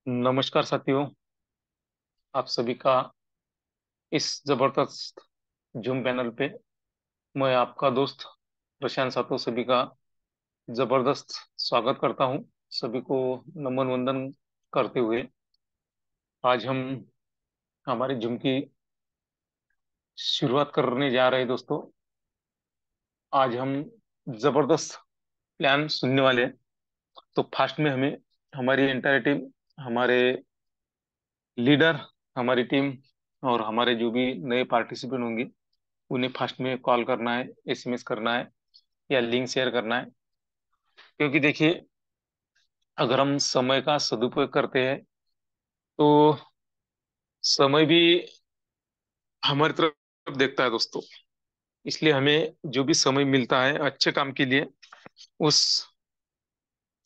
नमस्कार साथियों। आप सभी का इस जबरदस्त जूम पैनल पे मैं आपका दोस्त प्रशांत सातव सभी का जबरदस्त स्वागत करता हूं। सभी को नमन वंदन करते हुए आज हम हमारे जूम की शुरुआत करने जा रहे हैं दोस्तों। आज हम जबरदस्त प्लान सुनने वाले हैं। तो फास्ट में हमें हमारी एंटायर टीम, हमारे लीडर, हमारी टीम और हमारे जो भी नए पार्टिसिपेंट होंगे उन्हें फर्स्ट में कॉल करना है, एसएमएस करना है या लिंक शेयर करना है। क्योंकि देखिए, अगर हम समय का सदुपयोग करते हैं तो समय भी हमारी तरफ देखता है दोस्तों। इसलिए हमें जो भी समय मिलता है अच्छे काम के लिए, उस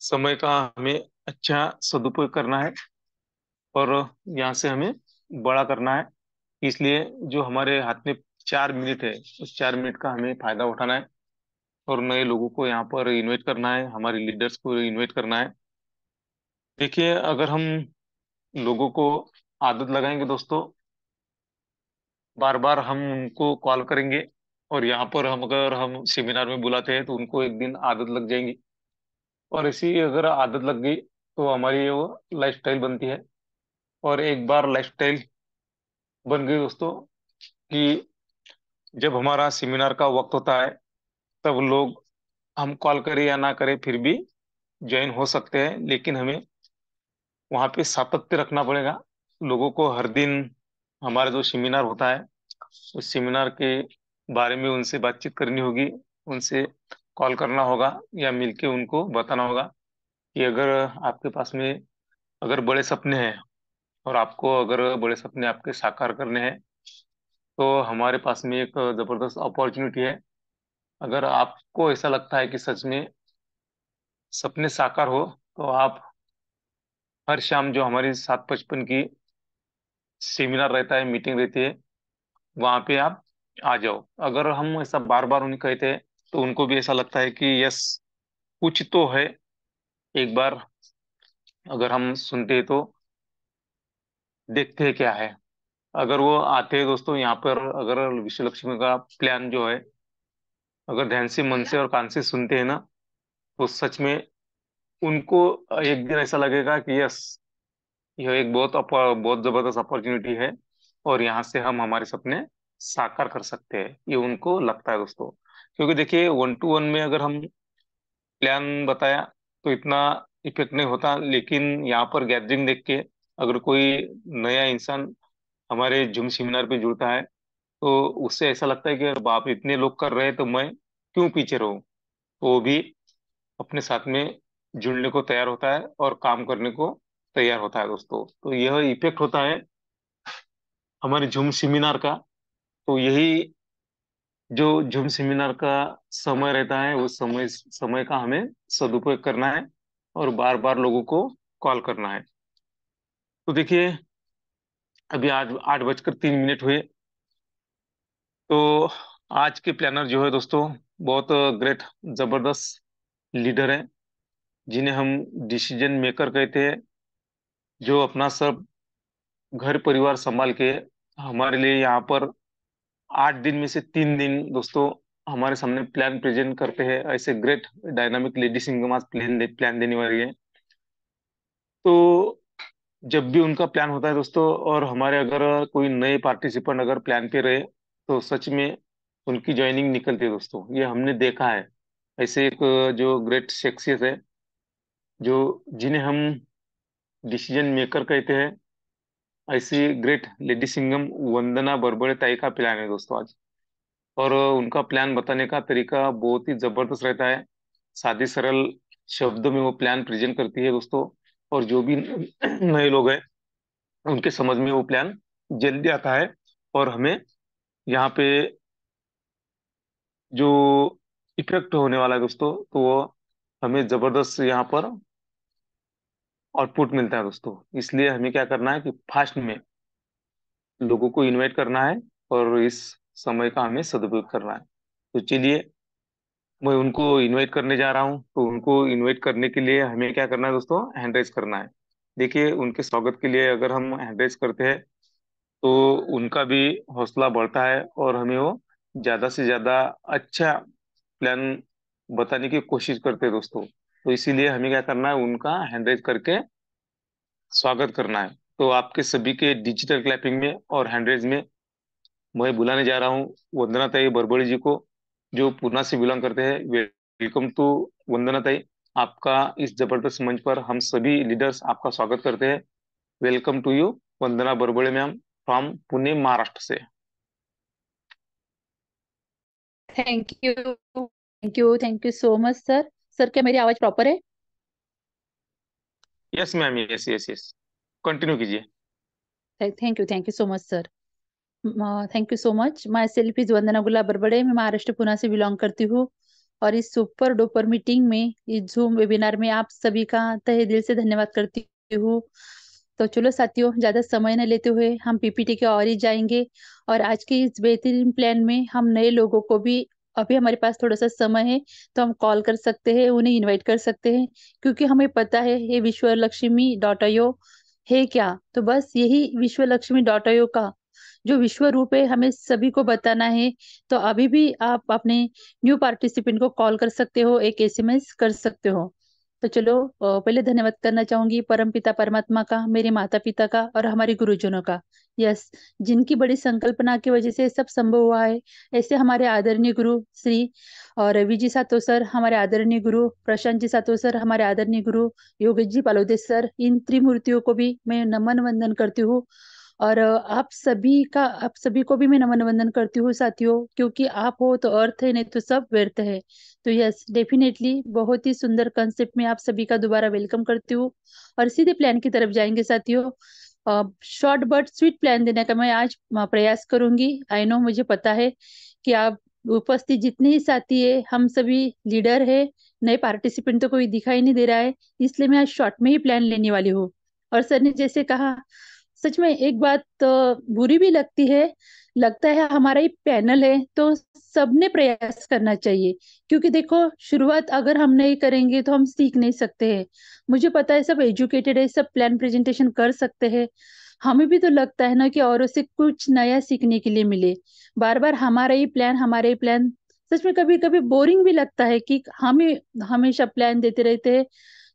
समय का हमें अच्छा सदुपयोग करना है और यहाँ से हमें बड़ा करना है। इसलिए जो हमारे हाथ में 4 मिनट है, उस 4 मिनट का हमें फायदा उठाना है और नए लोगों को यहाँ पर इनवाइट करना है, हमारे लीडर्स को इनवाइट करना है। देखिए, अगर हम लोगों को आदत लगाएंगे दोस्तों, बार बार हम उनको कॉल करेंगे और यहाँ पर हम अगर हम सेमिनार में बुलाते हैं तो उनको एक दिन आदत लग जाएंगी। और ऐसी अगर आदत लग गई तो हमारी वो लाइफस्टाइल बनती है। और एक बार लाइफस्टाइल बन गई दोस्तों कि जब हमारा सेमिनार का वक्त होता है तब लोग, हम कॉल करें या ना करें फिर भी ज्वाइन हो सकते हैं। लेकिन हमें वहाँ पे सातत्य रखना पड़ेगा। लोगों को हर दिन हमारा जो सेमिनार होता है उस सेमिनार के बारे में उनसे बातचीत करनी होगी, उनसे कॉल करना होगा या मिलके उनको बताना होगा कि अगर आपके पास में अगर बड़े सपने हैं और आपको अगर बड़े सपने आपके साकार करने हैं तो हमारे पास में एक जबरदस्त अपॉर्चुनिटी है। अगर आपको ऐसा लगता है कि सच में सपने साकार हो तो आप हर शाम जो हमारी 7:55 की सेमिनार रहता है, मीटिंग रहती है, वहां पे आप आ जाओ। अगर हम ऐसा बार बार उन्हें कहते हैं तो उनको भी ऐसा लगता है कि यस, कुछ तो है। एक बार अगर हम सुनते हैं तो देखते हैं क्या है। अगर वो आते हैं दोस्तों यहाँ पर, अगर विश्व लक्ष्मी का प्लान जो है अगर ध्यान से, मन से और कान से सुनते हैं ना, तो सच में उनको एक दिन ऐसा लगेगा कि यस, यह एक बहुत जबरदस्त अपॉर्चुनिटी है और यहाँ से हम हमारे सपने साकार कर सकते हैं, ये उनको लगता है दोस्तों। क्योंकि देखिए, 1-to-1 में अगर हम प्लान बताया तो इतना इफेक्ट नहीं होता, लेकिन यहाँ पर गैदरिंग देख के अगर कोई नया इंसान हमारे जूम सेमिनार पे जुड़ता है तो उससे ऐसा लगता है कि अरे बाप, इतने लोग कर रहे हैं तो मैं क्यों पीछे रहूं। तो वो भी अपने साथ में जुड़ने को तैयार होता है और काम करने को तैयार होता है दोस्तों। तो यह इफेक्ट होता है हमारे जूम सेमिनार का। तो यही जो जूम सेमिनार का समय रहता है उस समय का हमें सदुपयोग करना है और बार बार लोगों को कॉल करना है। तो देखिए, अभी आज 8:03 हुए। तो आज के प्लानर जो है दोस्तों, बहुत ग्रेट, जबरदस्त लीडर है, जिन्हें हम डिसीजन मेकर कहते हैं, जो अपना सब घर परिवार संभाल के हमारे लिए यहाँ पर 8 दिन में से 3 दिन दोस्तों हमारे सामने प्लान प्रेजेंट करते हैं। ऐसे ग्रेट डायनामिक लेडी सिंगम आज प्लान देने वाली है। तो जब भी उनका प्लान होता है दोस्तों, और हमारे अगर कोई नए पार्टिसिपेंट अगर प्लान पे रहे तो सच में उनकी ज्वाइनिंग निकलती है दोस्तों, ये हमने देखा है। ऐसे एक जो ग्रेट शख्सियत है, जो जिन्हें हम डिसीजन मेकर कहते हैं, ऐसी ग्रेट लेडी सिंगम वंदना बरबड़े ताई का प्लान है दोस्तों आज। और उनका प्लान बताने का तरीका बहुत ही जबरदस्त रहता है। सादे सरल शब्दों में वो प्लान प्रेजेंट करती है दोस्तों। और जो भी नए लोग हैं उनके समझ में वो प्लान जल्दी आता है और हमें यहाँ पे जो इफेक्ट होने वाला है दोस्तों, तो वो हमें जबरदस्त यहाँ पर आउटपुट मिलता है दोस्तों। इसलिए हमें क्या करना है कि फास्ट में लोगों को इनवाइट करना है और इस समय का हमें सदुपयोग करना है। तो चलिए, मैं उनको इनवाइट करने जा रहा हूँ। तो उनको इनवाइट करने के लिए हमें क्या करना है दोस्तों, हैंड रेज करना है। देखिए, उनके स्वागत के लिए अगर हम हैंडरेज करते हैं तो उनका भी हौसला बढ़ता है, और हमें वो ज्यादा से ज्यादा अच्छा प्लान बताने की कोशिश करते हैं दोस्तों। तो इसीलिए हमें क्या करना है, उनका हैंडरेज करके स्वागत करना है। तो आपके सभी के डिजिटल क्लैपिंग में और हैंडरेज में मैं बुलाने जा रहा हूँ वंदना ताई बरबड़ी जी को, जो पूना से बिलोंग करते हैं। वेलकम टू वंदना ताई। आपका इस जबरदस्त मंच पर हम सभी लीडर्स आपका स्वागत करते हैं। Welcome to you Vandana Barbade ma'am, from Pune Maharashtra से। Thank you so much sir. Sir क्या मेरी आवाज प्रॉपर है? Yes ma'am, yes yes yes, continue कीजिए। Thank you so much sir. Thank you so much. My self is Vandana Gulab Barbade. मैं महाराष्ट्र पुणे से बिलोंग करती हूँ। और इस सुपर डुपर मीटिंग में, इस जूम वेबिनार में आप सभी का तहे दिल से धन्यवाद करती हूँ। तो चलो साथियों, ज्यादा समय न लेते हुए हम पीपीटी के और ही जाएंगे। और आज के इस बेहतरीन प्लान में हम नए लोगों को भी, अभी हमारे पास थोड़ा सा समय है तो हम कॉल कर सकते हैं, उन्हें इनवाइट कर सकते हैं। क्योंकि हमें पता है ये विश्व लक्ष्मी डॉट आईओ है क्या। तो बस यही विश्व लक्ष्मी डॉट आईओ का जो विश्व रूप है हमें सभी को बताना है। तो अभी भी आप अपने न्यू पार्टिसिपेंट को कॉल कर सकते हो, एक एसएमएस कर सकते हो। तो चलो, पहले धन्यवाद करना चाहूंगी परम पिता परमात्मा का, मेरे माता पिता का और हमारे गुरुजनों का। यस, जिनकी बड़ी संकल्पना की वजह से सब संभव हुआ है। ऐसे हमारे आदरणीय गुरु श्री और विजी सातो सर, हमारे आदरणीय गुरु प्रशांत जी सातो सर, हमारे आदरणीय गुरु योगेश जी पालोदे सर, इन त्रिमूर्तियों को भी मैं नमन वंदन करती हूँ। और आप सभी को भी मैं नमन वंदन करती हूँ साथियों, क्योंकि आप हो तो अर्थ है, नहीं तो सब व्यर्थ है। तो यस, डेफिनेटली बहुत ही सुंदर कंसेप्ट में आप सभी का दोबारा वेलकम करती हूँ। और सीधे प्लान की तरफ जाएंगे साथियों। शॉर्ट बट स्वीट प्लान देने का मैं आज प्रयास करूंगी। आई नो, मुझे पता है कि आप उपस्थित जितने ही साथी है हम सभी लीडर है। नए पार्टिसिपेंट तो कोई दिखाई नहीं दे रहा है, इसलिए मैं आज शॉर्ट में ही प्लान लेने वाली हूँ। और सर ने जैसे कहा, सच में एक बात बुरी भी लगती है। लगता है हमारा ही पैनल है तो सबने प्रयास करना चाहिए। क्योंकि देखो, शुरुआत अगर हम नहीं करेंगे तो हम सीख नहीं सकते हैं। मुझे पता है सब एजुकेटेड है, सब प्लान प्रेजेंटेशन कर सकते हैं। हमें भी तो लगता है ना कि औरों से कुछ नया सीखने के लिए मिले। बार बार हमारा ही प्लान सच में कभी कभी बोरिंग भी लगता है कि हम ही हमेशा प्लान देते रहते हैं।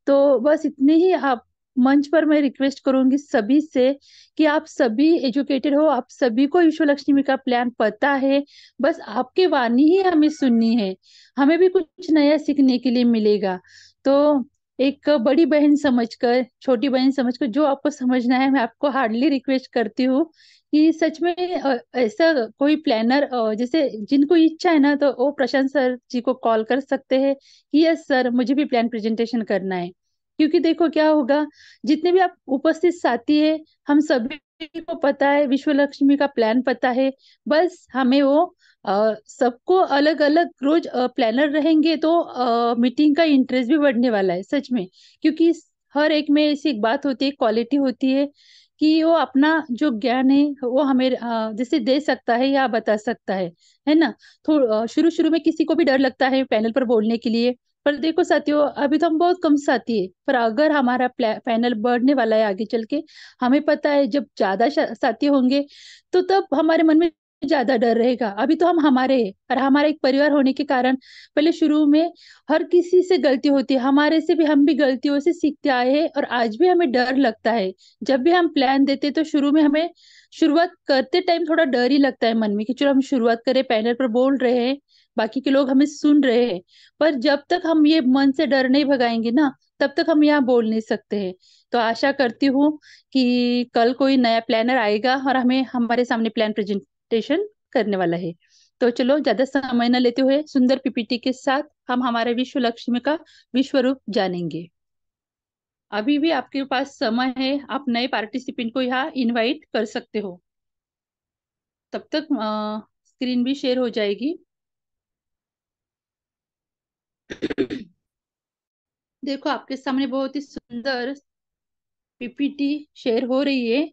तो बस इतने ही आप मंच पर मैं रिक्वेस्ट करूंगी सभी से कि आप सभी एजुकेटेड हो, आप सभी को विश्व लक्ष्मी का प्लान पता है। बस आपकी वाणी ही हमें सुननी है, हमें भी कुछ नया सीखने के लिए मिलेगा। तो एक बड़ी बहन समझकर, छोटी बहन समझकर जो आपको समझना है, मैं आपको हार्डली रिक्वेस्ट करती हूँ कि सच में ऐसा कोई प्लानर जैसे जिनको इच्छा है ना, तो वो प्रशांत सर जी को कॉल कर सकते हैं कि यस सर, मुझे भी प्लान प्रेजेंटेशन करना है। क्योंकि देखो क्या होगा, जितने भी आप उपस्थित साथी है, हम सभी को पता है विश्व लक्ष्मी का प्लान पता है। बस हमें वो सबको अलग अलग रोज प्लानर रहेंगे तो मीटिंग का इंटरेस्ट भी बढ़ने वाला है सच में। क्योंकि हर एक में ऐसी एक बात होती है, क्वालिटी होती है कि वो अपना जो ज्ञान है वो हमें जैसे दे सकता है या बता सकता है ना। तो शुरू शुरू में किसी को भी डर लगता है पैनल पर बोलने के लिए। पर देखो साथियों, अभी तो हम बहुत कम साथी है, पर अगर हमारा पैनल बढ़ने वाला है आगे चल के, हमें पता है जब ज्यादा साथी होंगे तो तब हमारे मन में ज्यादा डर रहेगा। अभी तो हम हमारे हैं और हमारा एक परिवार होने के कारण पहले शुरू में हर किसी से गलती होती है, हमारे से भी हम भी गलतियों से सीखते आए हैं और आज भी हमें डर लगता है। जब भी हम प्लान देते तो शुरू में हमें शुरुआत करते टाइम थोड़ा डर ही लगता है मन में कि चलो हम शुरुआत करें, पैनल पर बोल रहे हैं, बाकी के लोग हमें सुन रहे हैं। पर जब तक हम ये मन से डर नहीं भगाएंगे ना, तब तक हम यहाँ बोल नहीं सकते हैं। तो आशा करती हूँ कि कल कोई नया प्लानर आएगा और हमें हमारे सामने प्लान प्रेजेंटेशन करने वाला है। तो चलो, ज्यादा समय न लेते हुए सुंदर पीपीटी के साथ हम हमारे विश्व लक्ष्मी का विश्व रूप जानेंगे। अभी भी आपके पास समय है, आप नए पार्टिसिपेंट को यहाँ इनवाइट कर सकते हो। तब तक स्क्रीन भी शेयर हो जाएगी। देखो, आपके सामने बहुत ही सुंदर पीपीटी शेयर हो रही है।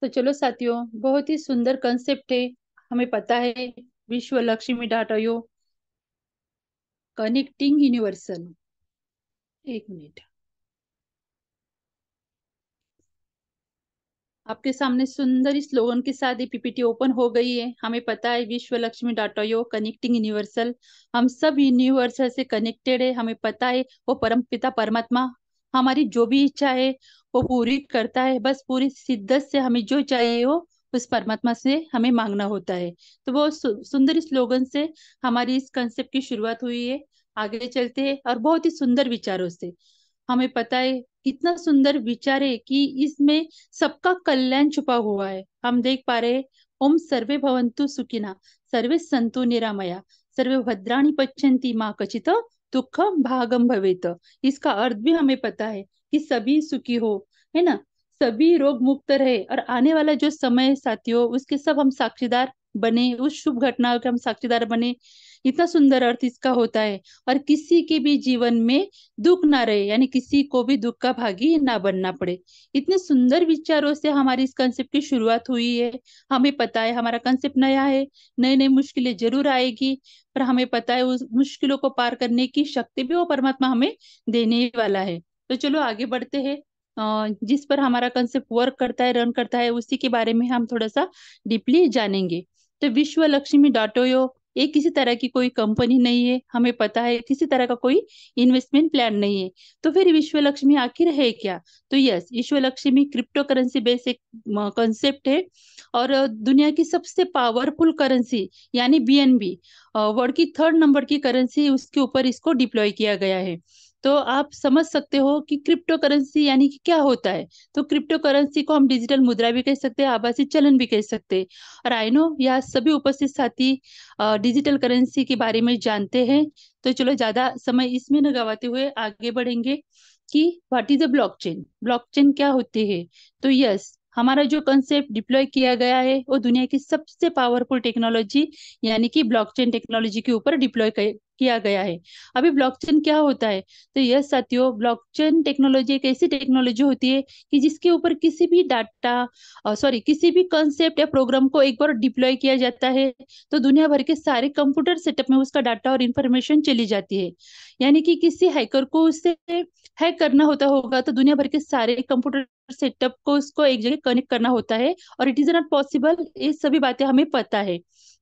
तो चलो साथियों, बहुत ही सुंदर कंसेप्ट है, हमें पता है विश्व लक्ष्मी डाटा यो। Connecting universal. एक मिनट। आपके सामने सुंदर स्लोगन के साथ ये पीपीटी ओपन हो गई है। हमें पता है Vishwa Lakshmi dot io connecting universal, हम सब यूनिवर्सल से कनेक्टेड है। हमें पता है वो परम पिता परमात्मा हमारी जो भी इच्छा है वो पूरी करता है। बस पूरी शिद्दत से हमें जो चाहिए हो उस परमात्मा से हमें मांगना होता है। तो वो सुंदर स्लोगन से हमारी इस कंसेप्ट की शुरुआत हुई है। आगे चलते हैं और बहुत ही सुंदर विचारों से। हमें पता है कितना सुंदर विचार है कि इसमें सबका कल्याण छुपा हुआ है। हम देख पा रहे हैं, ओम सर्वे भवन्तु सुखिना, सर्वे संतु निरामया, सर्वे भद्राणि पश्यन्ति माँ कचित दुख भागम भवेत। इसका अर्थ भी हमें पता है कि सभी सुखी हो, है ना, सभी रोग मुक्त रहे और आने वाला जो समय है साथियों उसके सब हम साक्षीदार बने, उस शुभ घटना के हम साक्षीदार बने। इतना सुंदर अर्थ इसका होता है। और किसी के भी जीवन में दुख ना रहे, यानी किसी को भी दुख का भागी ना बनना पड़े। इतने सुंदर विचारों से हमारी इस कंसेप्ट की शुरुआत हुई है। हमें पता है हमारा कंसेप्ट नया है, नई नई मुश्किलें जरूर आएगी, पर हमें पता है उस मुश्किलों को पार करने की शक्ति भी वो परमात्मा हमें देने ही वाला है। तो चलो आगे बढ़ते हैं। जिस पर हमारा कंसेप्ट वर्क करता है, रन करता है, उसी के बारे में हम थोड़ा सा डीपली जानेंगे। तो विश्व लक्ष्मी डॉट io ये किसी तरह की कोई कंपनी नहीं है। हमें पता है किसी तरह का कोई इन्वेस्टमेंट प्लान नहीं है। तो फिर विश्व लक्ष्मी आखिर है क्या? तो यस, विश्व लक्ष्मी क्रिप्टो करेंसी बेस्ड एक कॉन्सेप्ट है। और दुनिया की सबसे पावरफुल करेंसी यानी बीएनबी, वर्ल्ड की थर्ड नंबर की करेंसी, उसके ऊपर इसको डिप्लॉय किया गया है। तो आप समझ सकते हो कि क्रिप्टो करेंसी यानी कि क्या होता है। तो क्रिप्टो करेंसी को हम डिजिटल मुद्रा भी कह सकते हैं, आभासी चलन भी कह सकते हैं। और आई नो यह सभी उपस्थित साथी डिजिटल करेंसी के बारे में जानते हैं। तो चलो ज्यादा समय इसमें न गवाते हुए आगे बढ़ेंगे कि what is a blockchain, blockchain क्या होती है। तो यस, हमारा जो कंसेप्ट डिप्लॉय किया गया है वो दुनिया की सबसे पावरफुल टेक्नोलॉजी यानी कि ब्लॉकचेन टेक्नोलॉजी के ऊपर डिप्लॉय किया गया है। अभी ब्लॉकचेन क्या होता है? तो यस साथियों, ब्लॉकचेन टेक्नोलॉजी एक ऐसी टेक्नोलॉजी होती है कि जिसके ऊपर किसी भी डाटा, सॉरी, किसी भी कंसेप्ट या प्रोग्राम को एक बार डिप्लॉय किया जाता है तो दुनिया भर के सारे कंप्यूटर सेटअप में उसका डाटा और इंफॉर्मेशन चली जाती है। यानी कि किसी हैकर को उससे हैक करना होता होगा तो दुनिया भर के सारे कंप्यूटर सेटअप को उसको एक जगह कनेक्ट करना होता है, और इट इज नॉट पॉसिबल। ये सभी बातें हमें पता है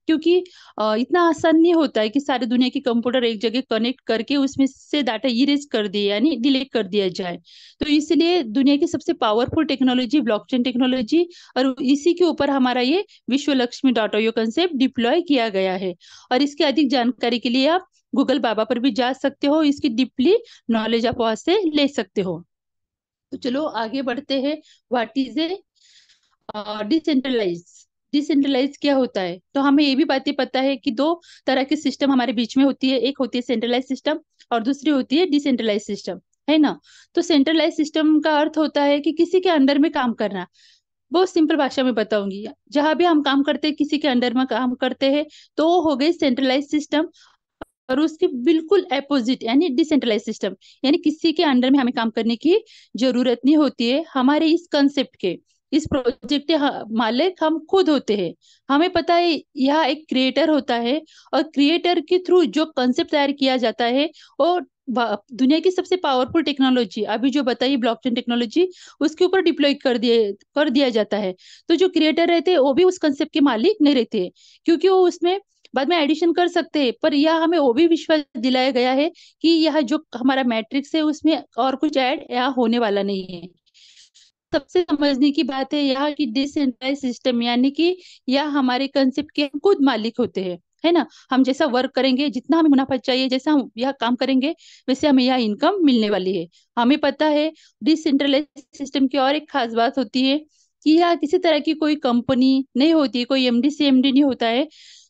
क्योंकि इतना आसान नहीं होता है कि सारे दुनिया के कंप्यूटर एक जगह कनेक्ट करके उसमें से डाटा इरेज कर दिए यानी डिलीट कर दिया जाए। तो इसलिए दुनिया की सबसे पावरफुल टेक्नोलॉजी ब्लॉकचेन टेक्नोलॉजी, और इसी के ऊपर हमारा ये विश्व Lakshmi dot io concept deploy किया गया है। और इसकी अधिक जानकारी के लिए आप गूगल बाबा पर भी जा सकते हो, इसकी डीपली नॉलेज आप वहां से ले सकते हो। तो चलो आगे बढ़ते हैं। What is a decentralise, decentralise क्या होता है? तो हमें ये भी बातें पता है कि दो तरह की सिस्टम हमारे बीच में होती है, एक होती है सेंट्रलाइज सिस्टम और दूसरी होती है डिसेंट्रलाइज सिस्टम, है ना। तो सेंट्रलाइज सिस्टम का अर्थ होता है कि किसी के अंडर में काम करना। बहुत सिंपल भाषा में बताऊंगी, जहां भी हम काम करते हैं किसी के अंडर में काम करते हैं तो वो हो गई सेंट्रलाइज सिस्टम। और उसके बिल्कुल अपोजिट यानी डिसेंट्रलाइज सिस्टम, यानी किसी के अंडर में हमें काम करने की जरूरत नहीं होती है। हमारे इस कंसेप्ट के, इस प्रोजेक्ट के मालिक हम खुद होते हैं। हमें पता है यह एक क्रिएटर होता है, और क्रिएटर के थ्रू जो कंसेप्ट तैयार किया जाता है वो दुनिया की सबसे पावरफुल टेक्नोलॉजी अभी जो बताइए ब्लॉकचेन टेक्नोलॉजी, उसके ऊपर डिप्लॉय कर दिया जाता है। तो जो क्रिएटर रहते हैं वो भी उस कंसेप्ट के मालिक नहीं रहते, क्योंकि वो उसमें बाद में एडिशन कर सकते हैं। पर यह हमें वो भी विश्वास दिलाया गया है कि यह जो हमारा मैट्रिक्स है उसमें और कुछ ऐड यहाँ होने वाला नहीं है। सबसे समझने की बात है यहाँ की डिसेंट्रलाइज सिस्टम, यानी कि यह हमारे कंसेप्ट के हम खुद मालिक होते हैं, है ना। हम जैसा वर्क करेंगे, जितना हमें मुनाफा चाहिए, जैसा हम यह काम करेंगे वैसे हमें यह इनकम मिलने वाली है। हमें पता है डिसेंट्रलाइज सिस्टम की और एक खास बात होती है कि यह किसी तरह की कोई कंपनी नहीं होती है, कोई एमडी से एमडी नहीं होता है।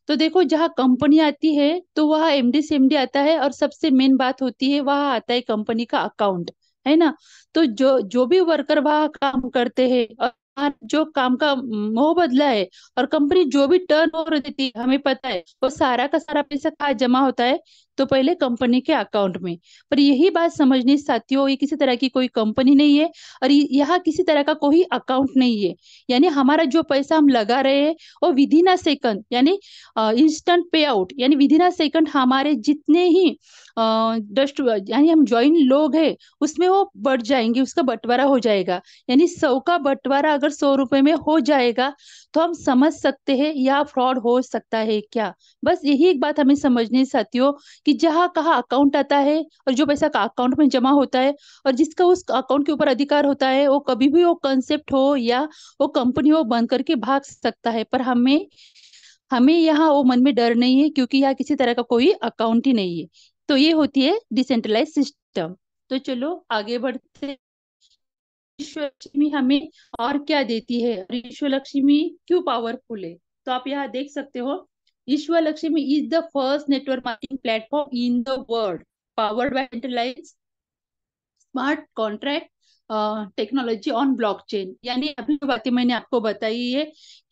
तो देखो, जहाँ कंपनी आती है तो वह एमडी से एमडी आता है, और सबसे मेन बात होती है वह आता है कंपनी का अकाउंट, है ना। तो जो जो भी वर्कर वहाँ काम करते हैं और वहाँ जो काम का मोह बदला है, और कंपनी जो भी टर्न ओवर देती है, हमें पता है वो सारा का सारा पैसा कहाँ जमा होता है? तो पहले कंपनी के अकाउंट में। पर यही बात समझनी साथियों, ये किसी तरह की कोई कंपनी नहीं है और यहाँ किसी तरह का कोई अकाउंट नहीं है। यानी हमारा जो पैसा हम लगा रहे हैं वो विद इन अ सेकंड, यानी इंस्टेंट पे आउट, यानी विद इन अ सेकंड हमारे जितने ही डस्ट यानी हम ज्वाइन लोग हैं उसमें वो बढ़ जाएंगे, उसका बंटवारा हो जाएगा। यानी 100 का बंटवारा अगर 100 रुपए में हो जाएगा तो हम समझ सकते हैं या फ्रॉड हो सकता है क्या। बस यही एक बात हमें समझनी है साथियों, कि जहाँ कहाँ अकाउंट आता है और जो पैसा का अकाउंट में जमा होता है और जिसका उस अकाउंट के ऊपर अधिकार होता है, वो कभी भी वो कंसेप्ट हो या वो कंपनी हो बंद करके भाग सकता है। पर हमें हमें यहाँ वो मन में डर नहीं है, क्योंकि यहाँ किसी तरह का कोई अकाउंट ही नहीं है। तो ये होती है डिसेंट्रलाइज सिस्टम। तो चलो आगे बढ़ते हैं। विश्व लक्ष्मी हमें और क्या देती है, और विश्व लक्ष्मी क्यों पावरफुल है, तो आप यहाँ देख सकते हो। विश्व Lakshmi is the first network marketing platform in the world, powered by centralised smart contract technology on blockchain. यानी अभी जो बातें मैंने आपको बताई है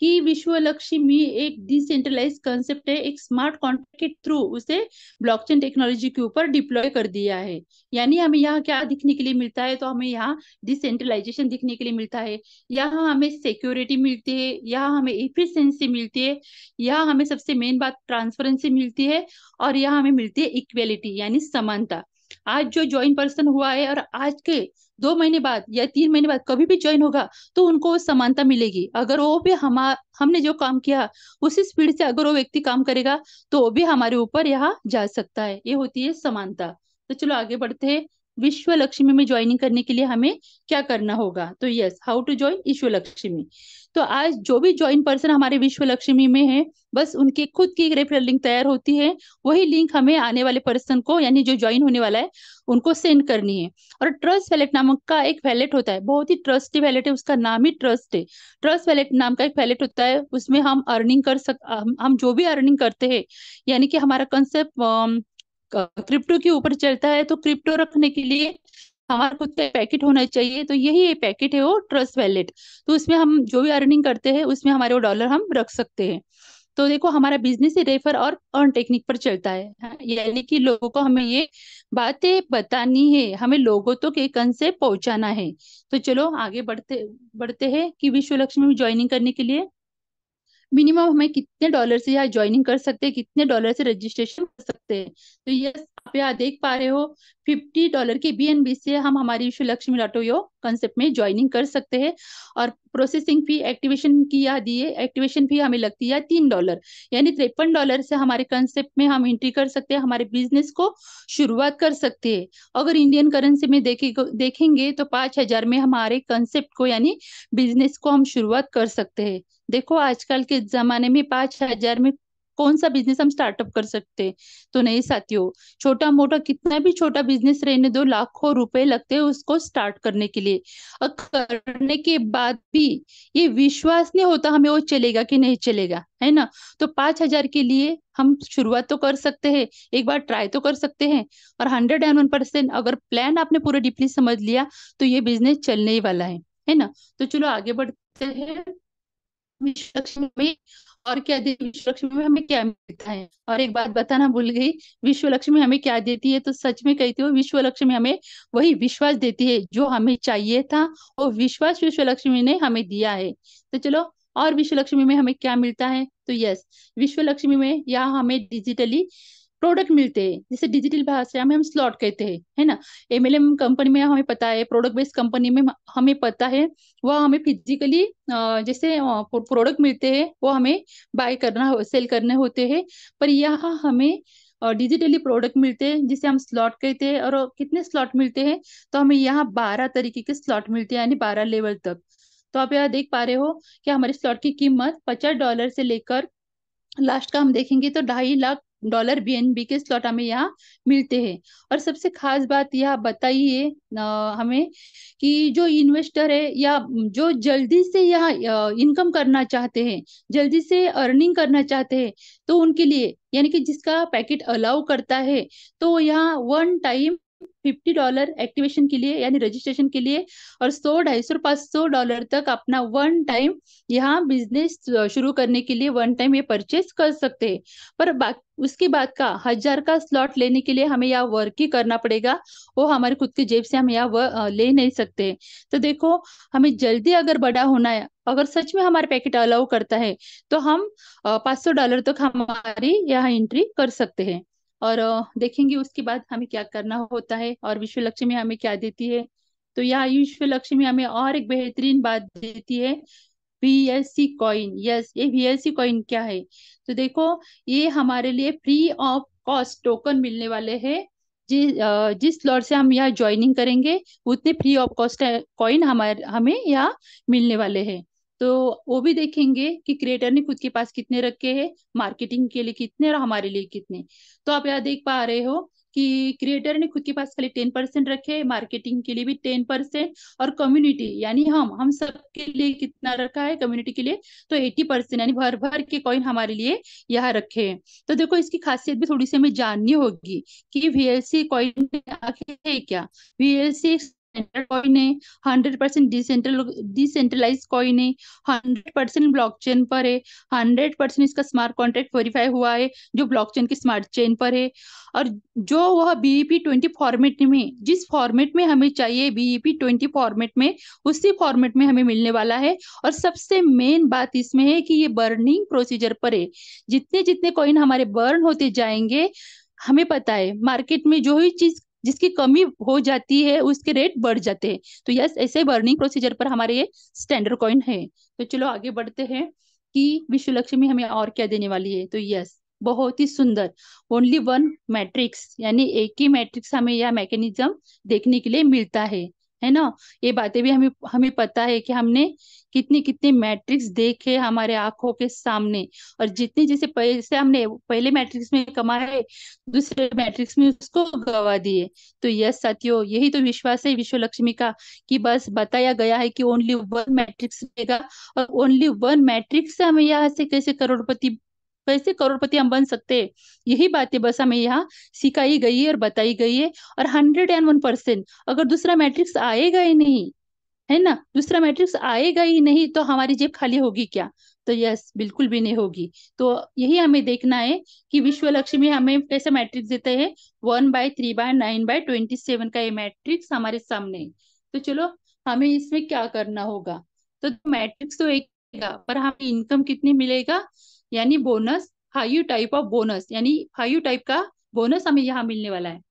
कि विश्व लक्ष्मी एक डिसेंट्रलाइज कंसेप्ट है, एक स्मार्ट कॉन्ट्रैक्ट के थ्रू उसे ब्लॉकचेन टेक्नोलॉजी के ऊपर डिप्लॉय कर दिया है। यानी हमें यहाँ क्या दिखने के लिए मिलता है, तो हमें यहाँ डिसेंट्रलाइजेशन दिखने के लिए मिलता है, यहाँ हमें सिक्योरिटी मिलती है, यहाँ हमें एफिशिएंसी मिलती है, यहाँ हमें सबसे मेन बात ट्रांसपेरेंसी मिलती है, और यहाँ हमें मिलती है इक्वेलिटी यानी समानता। आज जो ज्वाइन पर्सन हुआ है और आज के 2 महीने बाद या 3 महीने बाद कभी भी ज्वाइन होगा तो उनको वो समानता मिलेगी। अगर वो भी हमने जो काम किया उसी स्पीड से अगर वो व्यक्ति काम करेगा तो वो भी हमारे ऊपर यहाँ जा सकता है। ये होती है समानता। तो चलो आगे बढ़ते हैं। विश्व लक्ष्मी में ज्वाइनिंग करने के लिए हमें क्या करना होगा, तो यस, हाउ टू ज्वाइन विश्व लक्ष्मी। तो आज जो भी ज्वाइन पर्सन हमारे विश्व लक्ष्मी में है, बस उनकी खुद की एक रेफरल लिंक तैयार होती है, वही लिंक हमें आने वाले पर्सन को यानी जो ज्वाइन होने वाला है उनको सेंड करनी है। और ट्रस्ट वैलेट नामक का एक वैलेट होता है, बहुत ही ट्रस्टी वैलेट है, उसका नाम ही ट्रस्ट है। ट्रस्ट वैलेट नाम का एक वैलेट होता है, उसमें हम अर्निंग हम जो भी अर्निंग करते हैं, यानी कि हमारा कंसेप्ट क्रिप्टो के ऊपर चलता है, तो क्रिप्टो रखने के लिए हमारा खुद का पैकेट होना चाहिए। तो यही पैकेट है वो ट्रस्ट वैलेट। तो उसमें हम जो भी अर्निंग करते हैं उसमें हमारे वो डॉलर हम रख सकते हैं। तो देखो हमारा बिजनेस ही रेफर और अर्न टेक्निक पर चलता है, हाँ, यानी कि लोगों को हमें ये बातें बतानी है, हमें लोगों तक एक कंसेप्ट पहुंचाना है। तो चलो आगे बढ़ते बढ़ते हैं कि विश्व लक्ष्मी में ज्वाइनिंग करने के लिए मिनिमम हमें कितने डॉलर से यहाँ ज्वाइनिंग कर सकते हैं, कितने डॉलर से रजिस्ट्रेशन कर सकते हैं। तो ये आप यहाँ देख पा रहे हो, $50 की BNB से हम हमारी विश्व लक्ष्मी डॉट यो कंसेप्ट में ज्वाइनिंग कर सकते हैं। और प्रोसेसिंग फी एक्टिवेशन की यहाँ दी है, एक्टिवेशन फी हमें लगती है $3, यानी $53 से हमारे कंसेप्ट में हम एंट्री कर सकते हैं, हमारे बिजनेस को शुरुआत कर सकते हैं। अगर इंडियन करेंसी में देखेंगे तो 5,000 में हमारे कंसेप्ट को यानी बिजनेस को हम शुरुआत कर सकते हैं। देखो आजकल के जमाने में 5,000 में कौन सा बिजनेस हम स्टार्टअप कर सकते हैं, तो नहीं साथियों। छोटा मोटा कितना भी छोटा बिजनेस रहने दो, लाखों रुपए लगते हैं उसको स्टार्ट करने के लिए। और करने के बाद भी ये विश्वास नहीं होता हमें वो चलेगा कि नहीं चलेगा, है ना। तो 5,000 के लिए हम शुरुआत तो कर सकते हैं, एक बार ट्राई तो कर सकते हैं। और 101% अगर प्लान आपने पूरा डीपली समझ लिया तो ये बिजनेस चलने ही वाला है ना। तो चलो आगे बढ़ते हैं। विश्व लक्ष्मी में और क्या देती, विश्व लक्ष्मी में हमें क्या मिलता है, और एक बात बताना भूल गई, विश्व लक्ष्मी हमें क्या देती है, तो सच में कहती हूँ विश्व लक्ष्मी हमें वही विश्वास देती है जो हमें चाहिए था, और विश्वास विश्व लक्ष्मी ने हमें दिया है। तो चलो, और विश्व लक्ष्मी में हमें क्या मिलता है, तो यस, विश्व लक्ष्मी में यहाँ हमें डिजिटली प्रोडक्ट मिलते हैं, जैसे डिजिटल भाषा में हम स्लॉट कहते हैं, है ना। MLM कंपनी में हमें पता है, प्रोडक्ट बेस्ड कंपनी में हमें पता है, वह हमें फिजिकली जैसे प्रोडक्ट मिलते हैं वो हमें बाय करना सेल करने होते हैं। पर यहाँ हमें डिजिटली प्रोडक्ट मिलते हैं जिसे हम स्लॉट कहते हैं। और कितने स्लॉट मिलते हैं, तो हमें यहाँ 12 तरीके के स्लॉट मिलते हैं, यानी 12 लेवल तक। तो आप यहाँ देख पा रहे हो कि हमारे स्लॉट की कीमत $50 से लेकर लास्ट का हम देखेंगे तो $2.5 लाख BNB के स्लॉट हमें यहाँ मिलते हैं। और सबसे खास बात यह बताइए हमें कि जो इन्वेस्टर है या जो जल्दी से यहाँ इनकम करना चाहते हैं, जल्दी से अर्निंग करना चाहते हैं, तो उनके लिए यानी कि जिसका पैकेट अलाउ करता है, तो यहाँ वन टाइम $50 एक्टिवेशन के लिए यानी रजिस्ट्रेशन के लिए, और 100, 250, $500 तक अपना वन टाइम यहाँ बिजनेस शुरू करने के लिए वन टाइम ये परचेस कर सकते हैं। पर उसके बाद का 1,000 का स्लॉट लेने के लिए हमें यहाँ वर्क ही करना पड़ेगा, वो हमारे खुद की जेब से हम यहाँ ले नहीं सकते। तो देखो, हमें जल्दी अगर बड़ा होना है, अगर सच में हमारे पैकेट अलाउ करता है, तो हम $500 तक हमारी यहाँ एंट्री कर सकते हैं। और देखेंगे उसके बाद हमें क्या करना होता है और विश्व लक्ष्मी हमें क्या देती है। तो यहाँ विश्व लक्ष्मी हमें और एक बेहतरीन बात देती है, VLC कॉइन। यस, ये VLC कॉइन क्या है? तो देखो, ये हमारे लिए फ्री ऑफ कॉस्ट टोकन मिलने वाले हैं। जिस स्लॉट से हम यहाँ ज्वाइनिंग करेंगे, उतने फ्री ऑफ कॉस्ट कॉइन हमारे हमें यहाँ मिलने वाले हैं। तो वो भी देखेंगे कि क्रिएटर ने खुद के पास कितने रखे हैं, मार्केटिंग के लिए कितने और हमारे लिए कितने। तो आप यहाँ देख पा रहे हो कि क्रिएटर ने खुद के पास खाली 10% रखे, मार्केटिंग के लिए भी 10%, और कम्युनिटी यानी हम सबके लिए कितना रखा है कम्युनिटी के लिए, तो 80% यानी भर भर के कॉइन हमारे लिए यहाँ रखे हैं। तो देखो, इसकी खासियत भी थोड़ी सी हमें जाननी होगी कि VLC कॉइन आखिर है क्या। VLC स्टैंडर्ड कॉइन है, 100% डिसेंट्रलाइज कॉइन है, 100% ब्लॉकचेन पर है, 100% इसका स्मार्ट कॉन्ट्रैक्ट वेरीफाई हुआ है जो ब्लॉकचेन की स्मार्ट चेन पर है। और जो वह BEP20 फॉर्मेट में, जिस फॉर्मेट में हमें चाहिए BEP20 फॉर्मेट में, उसी फॉर्मेट में हमें मिलने वाला है। और सबसे मेन बात इसमें है कि ये बर्निंग प्रोसीजर पर है। जितने जितने कॉइन हमारे बर्न होते जाएंगे, हमें पता है मार्केट में जो ही चीज जिसकी कमी हो जाती है उसके रेट बढ़ जाते हैं। तो यस, ऐसे बर्निंग प्रोसीजर पर हमारे ये स्टैंडर्ड कॉइन है। तो चलो आगे बढ़ते हैं कि विश्व लक्ष्मी हमें और क्या देने वाली है। तो यस, बहुत ही सुंदर, ओनली वन मैट्रिक्स यानी एक ही मैट्रिक्स हमें यह मैकेनिज्म देखने के लिए मिलता है ना। ये बातें भी हमें हमें पता है कि हमने कितने कितने मैट्रिक्स देखे हमारे आंखों के सामने, और जितने जैसे पैसे हमने पहले मैट्रिक्स में कमाए, दूसरे मैट्रिक्स में उसको गवा दिए। तो यस साथियों, यही तो विश्वास है विश्व लक्ष्मी का, कि बस बताया गया है कि ओनली वन मैट्रिक्स रहेगा, और ओनली वन मैट्रिक्स से हमें यहाँ से कैसे करोड़पति हम बन सकते हैं, यही बातें बस हमें यहाँ सिखाई गई है और बताई गई है। और 101%, अगर दूसरा मैट्रिक्स आएगा ही नहीं, है ना, दूसरा मैट्रिक्स आएगा ही नहीं, तो हमारी जेब खाली होगी क्या? तो यस, बिल्कुल भी नहीं होगी। तो यही हमें देखना है कि विश्व लक्ष्मी हमें कैसे मैट्रिक्स देते हैं। 1/3/9/27 का ये मैट्रिक्स हमारे सामने है। तो चलो, हमें इसमें क्या करना होगा। तो मैट्रिक्स तो एक है, पर हमें इनकम कितनी मिलेगा, यानी bonus, high type of bonus, यानी हाई टाइप का बोनस हमें यहाँ मिलने वाला है।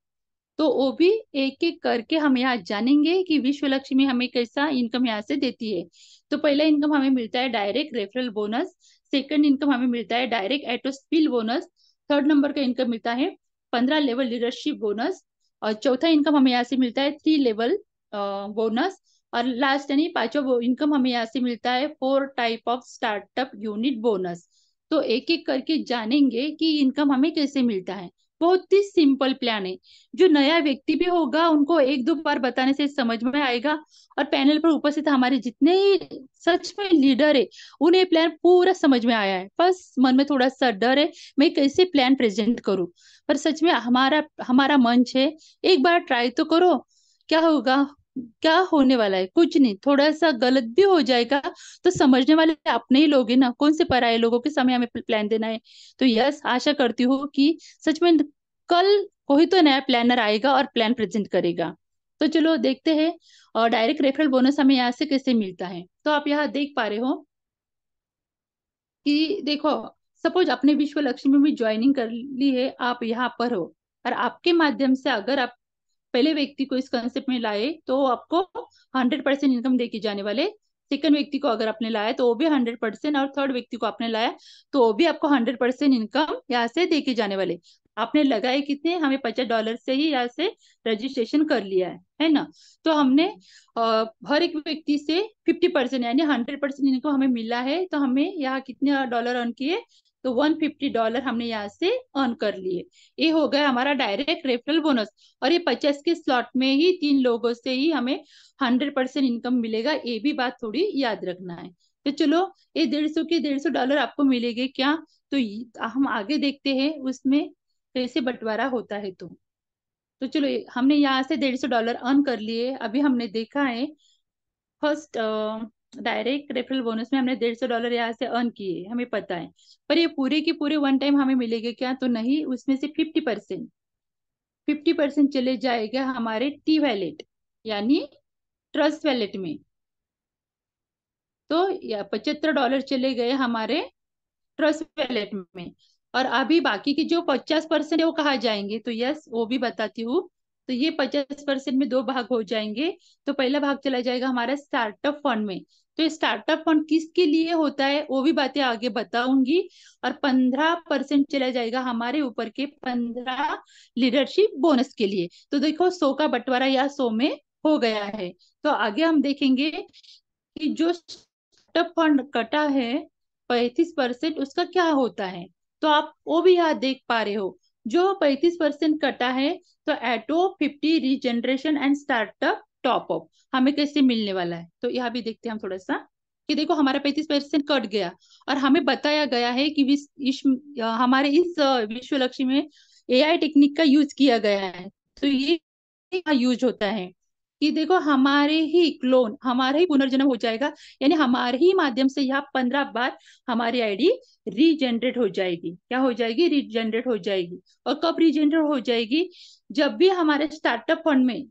तो वो भी एक एक करके हम यहाँ जानेंगे कि विश्व लक्ष्मी हमें कैसा इनकम यहाँ से देती है। तो पहला इनकम हमें मिलता है direct referral bonus, second income हमें मिलता है डायरेक्ट एटोस्पिल बोनस, थर्ड नंबर का इनकम मिलता है 15 लेवल लीडरशिप बोनस, और चौथा इनकम हमें यहाँ से मिलता है 3 लेवल बोनस, और लास्ट यानी पांचवा इनकम हमें यहाँ से मिलता है 4 type of startup unit bonus. तो एक एक करके जानेंगे कि इनकम हमें कैसे मिलता है। बहुत ही सिंपल प्लान है, जो नया व्यक्ति भी होगा उनको एक दो बार बताने से समझ में आएगा। और पैनल पर उपस्थित हमारे जितने सच में लीडर है, उन्हें प्लान पूरा समझ में आया है, बस मन में थोड़ा सा डर है मैं कैसे प्लान प्रेजेंट करूं। पर सच में हमारा हमारा मंच है, एक बार ट्राई तो करो। क्या होगा, क्या होने वाला है, कुछ नहीं, थोड़ा सा गलत भी हो जाएगा तो समझने वाले अपने ही लोग हैं ना, कौन से पराये लोगों के सामने हमें प्लान देना है। तो यस, आशा करती हूँ कि सच में कल कोई तो नया प्लानर आएगा और प्लान प्रेजेंट करेगा। तो चलो देखते हैं, और डायरेक्ट रेफरल बोनस हमें यहाँ से कैसे मिलता है। तो आप यहाँ देख पा रहे हो कि देखो, सपोज आपने विश्व लक्ष्मी में ज्वाइनिंग कर ली है, आप यहाँ पर हो, और आपके माध्यम से अगर आप पहले व्यक्ति को इस कंसेप्ट में लाए तो आपको 100% इनकम देके जाने वाले। सेकंड व्यक्ति को अगर आपने लाया तो वो भी 100%, और थर्ड व्यक्ति को आपने लाया तो वो भी आपको 100% इनकम यहाँ से देके जाने वाले। आपने लगाए कितने, हमें $50 से ही यहाँ से रजिस्ट्रेशन कर लिया है ना। तो हमने हर एक व्यक्ति से 50% यानी 100% इनकम हमें मिला है। तो हमें यहाँ कितने डॉलर अर्न किए, तो $150 हमने यहाँ से अर्न कर लिए। ये हो गया हमारा डायरेक्ट रेफरल बोनस। और ये 50 के स्लॉट में ही 3 लोगों से ही हमें 100% इनकम मिलेगा, ये भी बात थोड़ी याद रखना है। तो चलो, ये 150 के $150 आपको मिलेंगे क्या, तो हम आगे देखते हैं उसमें कैसे बंटवारा होता है। तो तो चलो हमने यहाँ से $150 अर्न कर लिए। अभी हमने देखा है फर्स्ट डायरेक्ट रेफरल बोनस में हमने $150 यहाँ से अर्न किए, हमें पता है। पर ये पूरे के पूरे वन टाइम हमें मिलेंगे क्या? तो नहीं, उसमें से 50% चले जाएगा हमारे टी वैलेट यानी ट्रस्ट वैलेट में। तो $75 चले गए हमारे ट्रस्ट वैलेट में। और अभी बाकी की जो 50% है वो कहाँ जाएंगे? तो यस, वो भी बताती हूँ। तो ये 50% में दो भाग हो जाएंगे। तो पहला भाग चला जाएगा हमारा स्टार्टअप फंड में। तो स्टार्टअप फंड किसके लिए होता है वो भी बातें आगे बताऊंगी। और 15% चला जाएगा हमारे ऊपर के 15 लीडरशिप बोनस के लिए। तो देखो 100 का बंटवारा या 100 में हो गया है। तो आगे हम देखेंगे कि जो स्टार्टअप फंड कटा है 35%, उसका क्या होता है। तो आप वो भी यहाँ देख पा रहे हो, जो 35% कटा है। तो एटो 50 रीजनरेशन एंड स्टार्टअप टॉपअप हमें कैसे मिलने वाला है, तो यहाँ भी देखते हैं हम थोड़ा सा। कि देखो हमारा 35% कट गया और हमें बताया गया है कि हमारे इस विश्व लक्ष्मी में एआई टेक्निक का यूज किया गया है। तो ये यूज होता है कि देखो हमारे ही क्लोन, हमारा ही पुनर्जन्म हो जाएगा। यानी हमारे ही माध्यम से यहाँ 15 बार हमारी आईडी रीजनरेट हो जाएगी। क्या हो जाएगी? रीजनरेट हो जाएगी। और कब रीजनरेट हो जाएगी? जब भी हमारे स्टार्टअप फंड में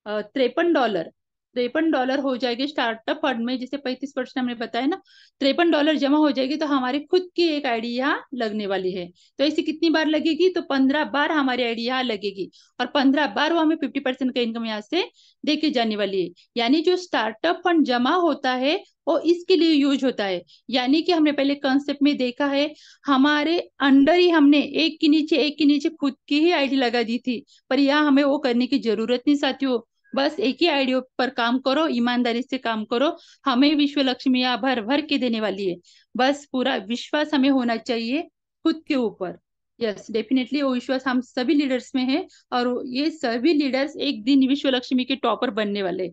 $53 हो जाएगी स्टार्टअप फंड में, जैसे 35% हमने बताया ना, $53 जमा हो जाएगी तो हमारी खुद की एक आईडी यहाँ लगने वाली है। तो ऐसी कितनी बार लगेगी? तो 15 बार हमारी आईडी यहाँ लगेगी। और 15 बार वो हमें 50% का इनकम यहाँ से देके जाने वाली है। यानी जो स्टार्टअप फंड जमा होता है वो इसके लिए यूज होता है। यानी कि हमने पहले कंसेप्ट में देखा है, हमारे अंडर ही हमने एक के नीचे खुद की ही आईडी लगा दी थी। पर यहाँ हमें वो करने की जरूरत नहीं साथियों। बस एक ही आईडी पर काम करो, ईमानदारी से काम करो। हमें विश्व लक्ष्मी यहाँ भर भर के देने वाली है। बस पूरा विश्वास हमें होना चाहिए खुद के ऊपर। यस, डेफिनेटली वो विश्वास हम सभी लीडर्स में है। और ये सभी लीडर्स एक दिन विश्व लक्ष्मी के टॉपर बनने वाले।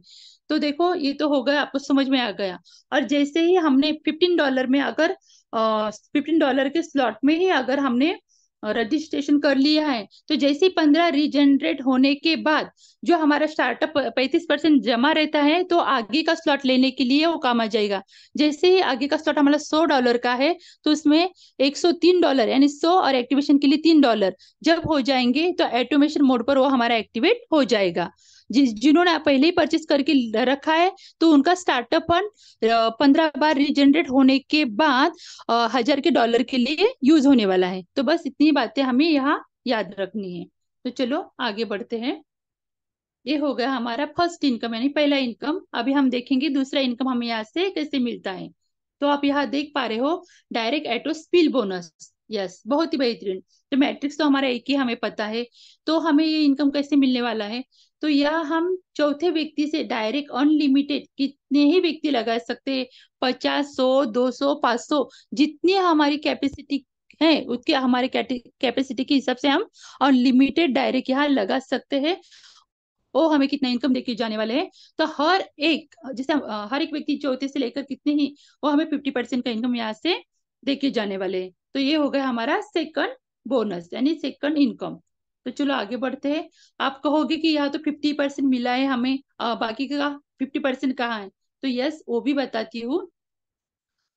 तो देखो ये तो हो गया, आपको समझ में आ गया। और जैसे ही हमने $15 में अगर $15 के स्लॉट में ही अगर हमने रजिस्ट्रेशन कर लिया है, तो जैसे ही 15 रीजनरेट होने के बाद जो हमारा स्टार्टअप 35% जमा रहता है, तो आगे का स्लॉट लेने के लिए वो काम आ जाएगा। जैसे ही आगे का स्लॉट हमारा $100 का है, तो उसमें $103 यानी 100 और एक्टिवेशन के लिए $3 जब हो जाएंगे, तो ऑटोमेशन मोड पर वो हमारा एक्टिवेट हो जाएगा। जिन्होंने पहले ही परचेस करके रखा है, तो उनका स्टार्टअप फंड 15 बार रीजनरेट होने के बाद $1000 के लिए यूज होने वाला है। तो बस इतनी बातें हमें यहाँ याद रखनी है। तो चलो आगे बढ़ते हैं। ये हो गया हमारा फर्स्ट इनकम यानी पहला इनकम। अभी हम देखेंगे दूसरा इनकम हमें यहाँ से कैसे मिलता है। तो आप यहाँ देख पा रहे हो, डायरेक्ट एटो स्पिल बोनस। यस, बहुत ही बेहतरीन। तो मैट्रिक्स तो हमारा एक ही हमें पता है। तो हमें ये इनकम कैसे मिलने वाला है? तो यह हम चौथे व्यक्ति से डायरेक्ट अनलिमिटेड कितने ही व्यक्ति लगा सकते, 50, 100, 200, 500, जितनी हमारी कैपेसिटी है उसके हमारे कैपेसिटी के हिसाब से हम अनलिमिटेड डायरेक्ट यहाँ लगा सकते हैं। वो हमें कितना इनकम देके जाने वाले हैं? तो हर एक, जैसे हर एक व्यक्ति चौथे से लेकर कितने ही, वो हमें 50% का इनकम यहाँ से देके जाने वाले हैं। तो ये हो गया हमारा सेकंड बोनस यानी सेकंड इनकम। तो चलो आगे बढ़ते हैं। आप कहोगे कि यहाँ तो 50% मिला है हमें, बाकी का 50% कहाँ है? तो यस, वो भी बताती हूँ।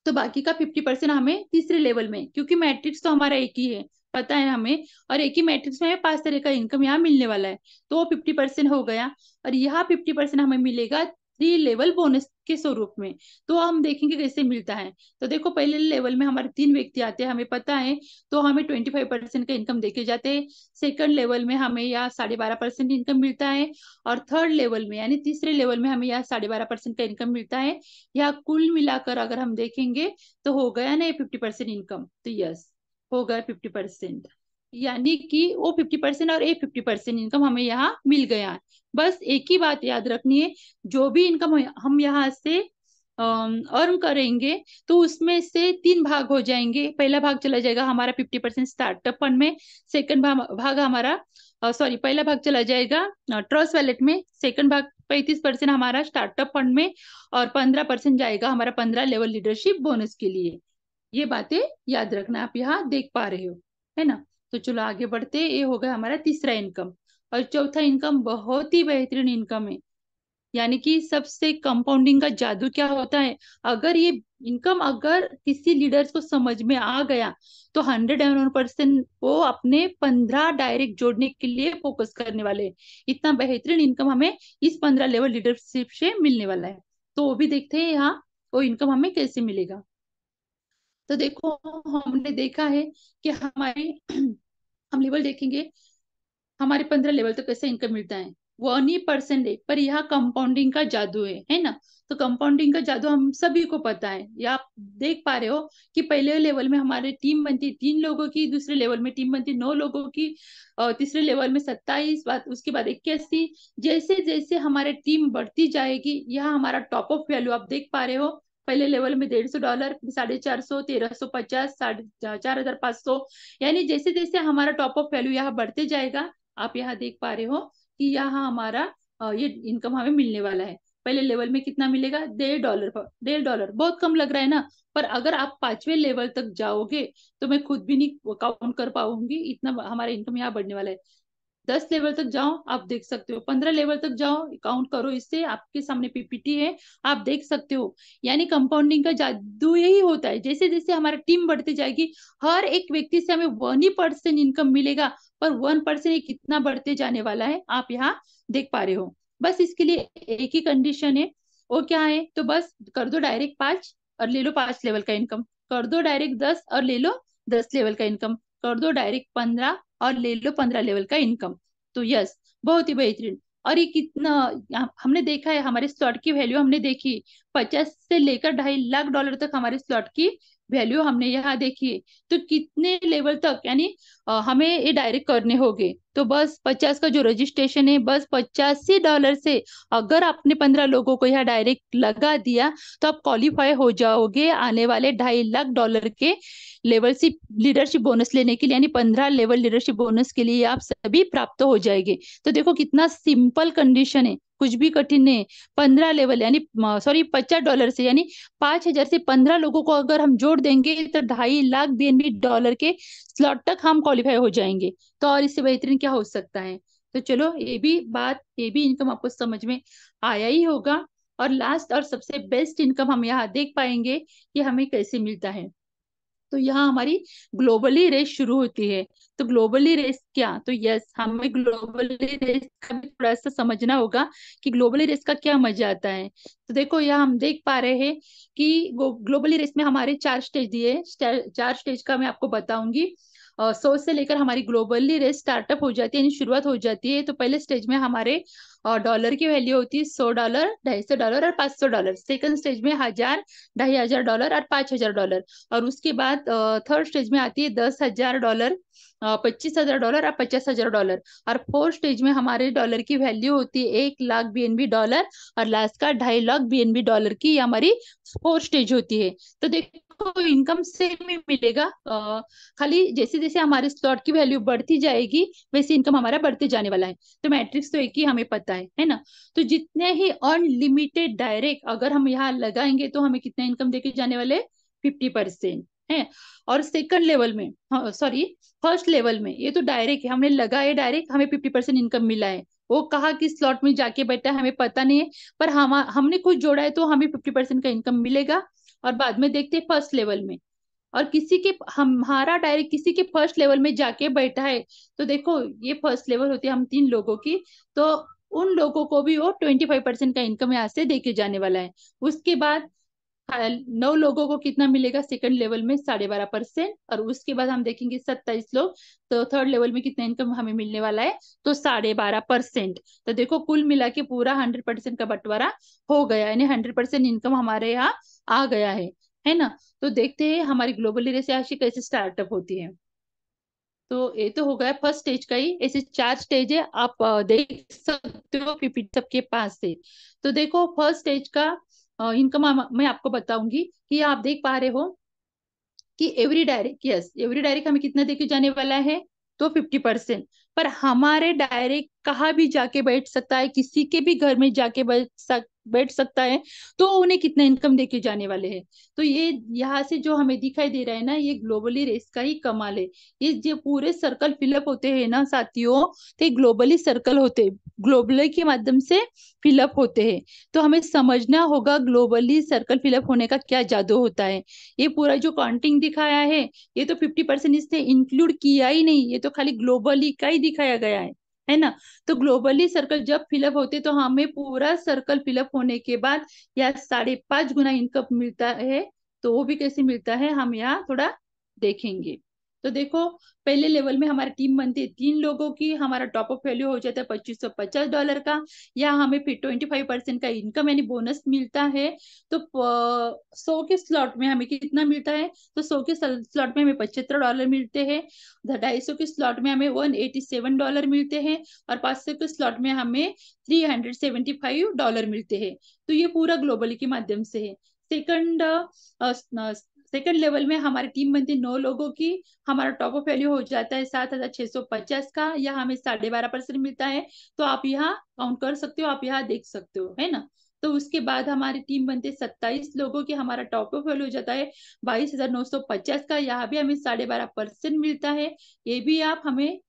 तो बाकी का 50% हमें तीसरे लेवल में, क्योंकि मैट्रिक्स तो हमारा एक ही है, पता है हमें। और एक ही मैट्रिक्स में हमें 5 तरह का इनकम यहाँ मिलने वाला है। तो वो 50% हो गया। और यहाँ 50% हमें मिलेगा 3 लेवल बोनस के स्वरूप में। तो हम देखेंगे कैसे मिलता है। तो देखो पहले लेवल में हमारे 3 व्यक्ति आते हैं, हमें पता है। तो हमें 25% का इनकम देके जाते हैं। सेकंड लेवल में हमें यहाँ 12.5% इनकम मिलता है। और थर्ड लेवल में यानी तीसरे लेवल में हमें यहाँ 12.5% का इनकम मिलता है। या कुल मिलाकर अगर हम देखेंगे, तो हो गया ना ये 50% इनकम। तो यस, हो गया 50%। यानी कि वो 50% और ये 50% इनकम हमें यहाँ मिल गया है। बस एक ही बात याद रखनी है, जो भी इनकम हम यहाँ से अर्न करेंगे, तो उसमें से 3 भाग हो जाएंगे। पहला भाग चला जाएगा हमारा 50% स्टार्टअप फंड में। सेकंड भाग हमारा, सॉरी, पहला भाग चला जाएगा ट्रस्ट वैलेट में। सेकंड भाग 35% हमारा स्टार्टअप फंड में। और 15% जाएगा हमारा 15 लेवल लीडरशिप बोनस के लिए। ये बातें याद रखना, आप यहाँ देख पा रहे हो, है ना। तो चलो आगे बढ़ते, ये हो गया हमारा तीसरा इनकम। और चौथा इनकम बहुत ही बेहतरीन इनकम है। यानी कि सबसे कंपाउंडिंग का जादू क्या होता है, अगर ये इनकम अगर किसी लीडर्स को समझ में आ गया तो 101% वो अपने 15 डायरेक्ट जोड़ने के लिए फोकस करने वाले हैं। इतना बेहतरीन इनकम हमें इस 15 लेवल लीडरशिप से मिलने वाला है। तो वो भी देखते हैं यहाँ वो इनकम हमें कैसे मिलेगा। तो देखो, हमने देखा है कि हमारे हम लेवल देखेंगे, हमारे 15 लेवल तो कैसे इनकम मिलता है, 1% है, पर यहाँ कंपाउंडिंग का जादू है ना। तो कंपाउंडिंग का जादू हम सभी को पता है, या आप देख पा रहे हो कि पहले लेवल में हमारे टीम बनती 3 लोगों की, दूसरे लेवल में टीम बनती 9 लोगों की, और तीसरे लेवल में 27, बात उसके बाद 81। जैसे जैसे हमारे टीम बढ़ती जाएगी, यहाँ हमारा टॉप ऑफ वैल्यू आप देख पा रहे हो। पहले लेवल में $150, 450, 1350, 4500। यानी जैसे जैसे हमारा टॉप ऑफ वैल्यू यहाँ बढ़ते जाएगा, आप यहाँ देख पा रहे हो कि यहाँ हमारा ये इनकम हमें मिलने वाला है। पहले लेवल में कितना मिलेगा, $1.50 पर। $1.50 बहुत कम लग रहा है ना, पर अगर आप 5वें लेवल तक जाओगे तो मैं खुद भी नहीं काउंट कर पाऊंगी, इतना हमारा इनकम यहाँ बढ़ने वाला है। 10 लेवल तक जाओ, आप देख सकते हो। 15 लेवल तक जाओ, काउंट करो, इससे आपके सामने पीपीटी है, आप देख सकते हो। यानी कंपाउंडिंग का जादू यही होता है, जैसे जैसे हमारा टीम बढ़ती जाएगी, हर एक व्यक्ति से हमें 1% इनकम मिलेगा, पर 1% कितना बढ़ते जाने वाला है आप यहाँ देख पा रहे हो। बस इसके लिए एक ही कंडीशन है, वो क्या है, तो बस कर दो डायरेक्ट 5 और ले लो 5 लेवल का इनकम, कर दो डायरेक्ट 10 और ले लो 10 लेवल का इनकम, कर दो डायरेक्ट 15 और ले लो 15 लेवल का इनकम। तो यस, बहुत ही बेहतरीन। और ये कितना, हमने देखा है हमारे स्लॉट की वैल्यू हमने देखी, 50 से लेकर $2.5 लाख तक हमारे स्लॉट की वैल्यू हमने यहाँ देखी है। तो कितने लेवल तक, यानी हमें ये डायरेक्ट करने होंगे, तो बस 50 का जो रजिस्ट्रेशन है, बस $85 से अगर आपने 15 लोगों को यहाँ डायरेक्ट लगा दिया, तो आप क्वालिफाई हो जाओगे आने वाले $2.5 लाख के लेवलशिप लीडरशिप बोनस लेने के लिए। यानी 15 लेवल लीडरशिप बोनस के लिए आप सभी प्राप्त हो जाएंगे। तो देखो कितना सिंपल कंडीशन है, कुछ भी कठिन नहीं है। 15 लेवल यानी सॉरी $50 से, यानी 5,000 से 15 लोगों को अगर हम जोड़ देंगे तो $2.5 लाख BNB के स्लॉट तक हम क्वालिफाई हो जाएंगे। तो और इससे बेहतरीन क्या हो सकता है। तो चलो, ये भी बात, ये भी इनकम आपको समझ में आया ही होगा। और लास्ट और सबसे बेस्ट इनकम हम यहाँ देख पाएंगे कि हमें कैसे मिलता है। तो यहाँ हमारी ग्लोबली रेस शुरू होती है। तो ग्लोबली रेस क्या, तो यस, हमें ग्लोबली रेस का भी थोड़ा सा समझना होगा कि ग्लोबली रेस का क्या मजा आता है। तो देखो, यहाँ हम देख पा रहे हैं कि ग्लोबली रेस में हमारे 4 स्टेज दिए, 4 स्टेज का मैं आपको बताऊंगी। 100 से लेकर हमारी ग्लोबली रेस स्टार्टअप हो जाती है, यानी शुरुआत हो जाती है। तो पहले स्टेज में हमारे डॉलर की वैल्यू होती है $100, $250 और $500। सेकंड स्टेज में 1000, $2500 और $5000। और उसके बाद थर्ड स्टेज में आती है $10,000, $25,000 और $50,000। और फोर्थ स्टेज में हमारे डॉलर की वैल्यू होती है $1 लाख, और लास्ट का $2.5 लाख की, ये हमारी फोर्थ स्टेज होती है। तो देखो, इनकम सेम ही मिलेगा, खाली जैसे जैसे हमारे स्लॉट की वैल्यू बढ़ती जाएगी वैसे इनकम हमारा बढ़ते जाने वाला है। तो मैट्रिक्स तो एक ही हमें पता है ना। तो जितने ही अनलिमिटेड डायरेक्ट अगर हम यहाँ लगाएंगे तो हमें कितना इनकम देके जाने वाले, 50% है। और सेकंड लेवल में, सॉरी, फर्स्ट लेवल में ये तो डायरेक्ट है, हमने लगाए डायरेक्ट, हमें 50% इनकम मिला है। वो कहा कि स्लॉट में जाके बैठा है, हमें पता नहीं है, पर हमने कुछ जोड़ा है तो हमें 50% का इनकम मिलेगा। और बाद में देखते हैं फर्स्ट लेवल में, और किसी के हमारा डायरेक्ट किसी के फर्स्ट लेवल में जाके बैठा है। तो देखो, ये फर्स्ट लेवल होती है हम 3 लोगों की, तो उन लोगों को भी वो 25% का इनकम यहाँ से देके जाने वाला है। उसके बाद 9 लोगों को कितना मिलेगा सेकंड लेवल में, 12.5%। और उसके बाद हम देखेंगे 27 लोग, तो थर्ड लेवल में कितना इनकम हमें मिलने वाला है, तो 12.5%। तो देखो, कुल मिला के पूरा 100% का बंटवारा हो गया, यानी 100% इनकम हमारे यहाँ आ गया है ना। तो देखते हैं हमारी ग्लोबल लिटरेसी कैसे स्टार्टअप होती है। तो ये तो हो गया फर्स्ट स्टेज का ही, ऐसे 4 स्टेज है, आप देख सकते हो पीपीटी सबके पास से। तो देखो, फर्स्ट स्टेज का इनकम मैं आपको बताऊंगी कि आप देख पा रहे हो कि every direct, yes, every direct हमें कितना देके जाने वाला है, तो 50%। पर हमारे डायरेक्ट कहाँ भी जाके बैठ सकता है, किसी के भी घर में जाके बैठ सकता है, तो उन्हें कितना इनकम देके जाने वाले हैं। तो ये यहाँ से जो हमें दिखाई दे रहा है ना, ये ग्लोबली रेस का ही कमाल है। ये जो पूरे सर्कल फिलअप होते हैं ना साथियों, तो ग्लोबली सर्कल होते हैं, ग्लोबली के माध्यम से फिलअप होते हैं। तो हमें समझना होगा ग्लोबली सर्कल फिलअप होने का क्या जादू होता है। ये पूरा जो काउंटिंग दिखाया है, ये तो 50% इसने इंक्लूड किया ही नहीं, ये तो खाली ग्लोबली का ही दिखाया गया है ना। तो ग्लोबली सर्कल जब फिलअप होते तो हमें पूरा सर्कल फिलअप होने के बाद या 5.5 गुना इनकम मिलता है। तो वो भी कैसे मिलता है हम यहाँ थोड़ा देखेंगे। तो देखो, पहले लेवल में हमारी टीम बनती है 3 लोगों की, हमारा टॉप अप वैल्यू हो जाता है $2550 का, या हमें फिर 25% का इनकम यानी बोनस मिलता है। तो 100 के स्लॉट में हमें कितना मिलता है, तो 100 के स्लॉट में हमें $75 मिलते हैं, 250 के स्लॉट में हमें $187 मिलते हैं, और 500 के स्लॉट में हमें $375 मिलते हैं। तो ये पूरा ग्लोबली के माध्यम से है। सेकंड सेकंड लेवल में हमारी टीम बनती है 9 लोगों की, हमारा टॉप अप वैल्यू हो जाता है 7,650 का, या हमें 12.5% मिलता है। तो आप यहाँ काउंट कर सकते हो, आप यहाँ देख सकते हो, है ना। तो उसके बाद हमारी टीम बनती है 27 लोगों की, हमारा टॉप अप वैल्यू हो जाता है 22,950 का, यहाँ भी हमें 12.5% मिलता है। ये भी आप हमें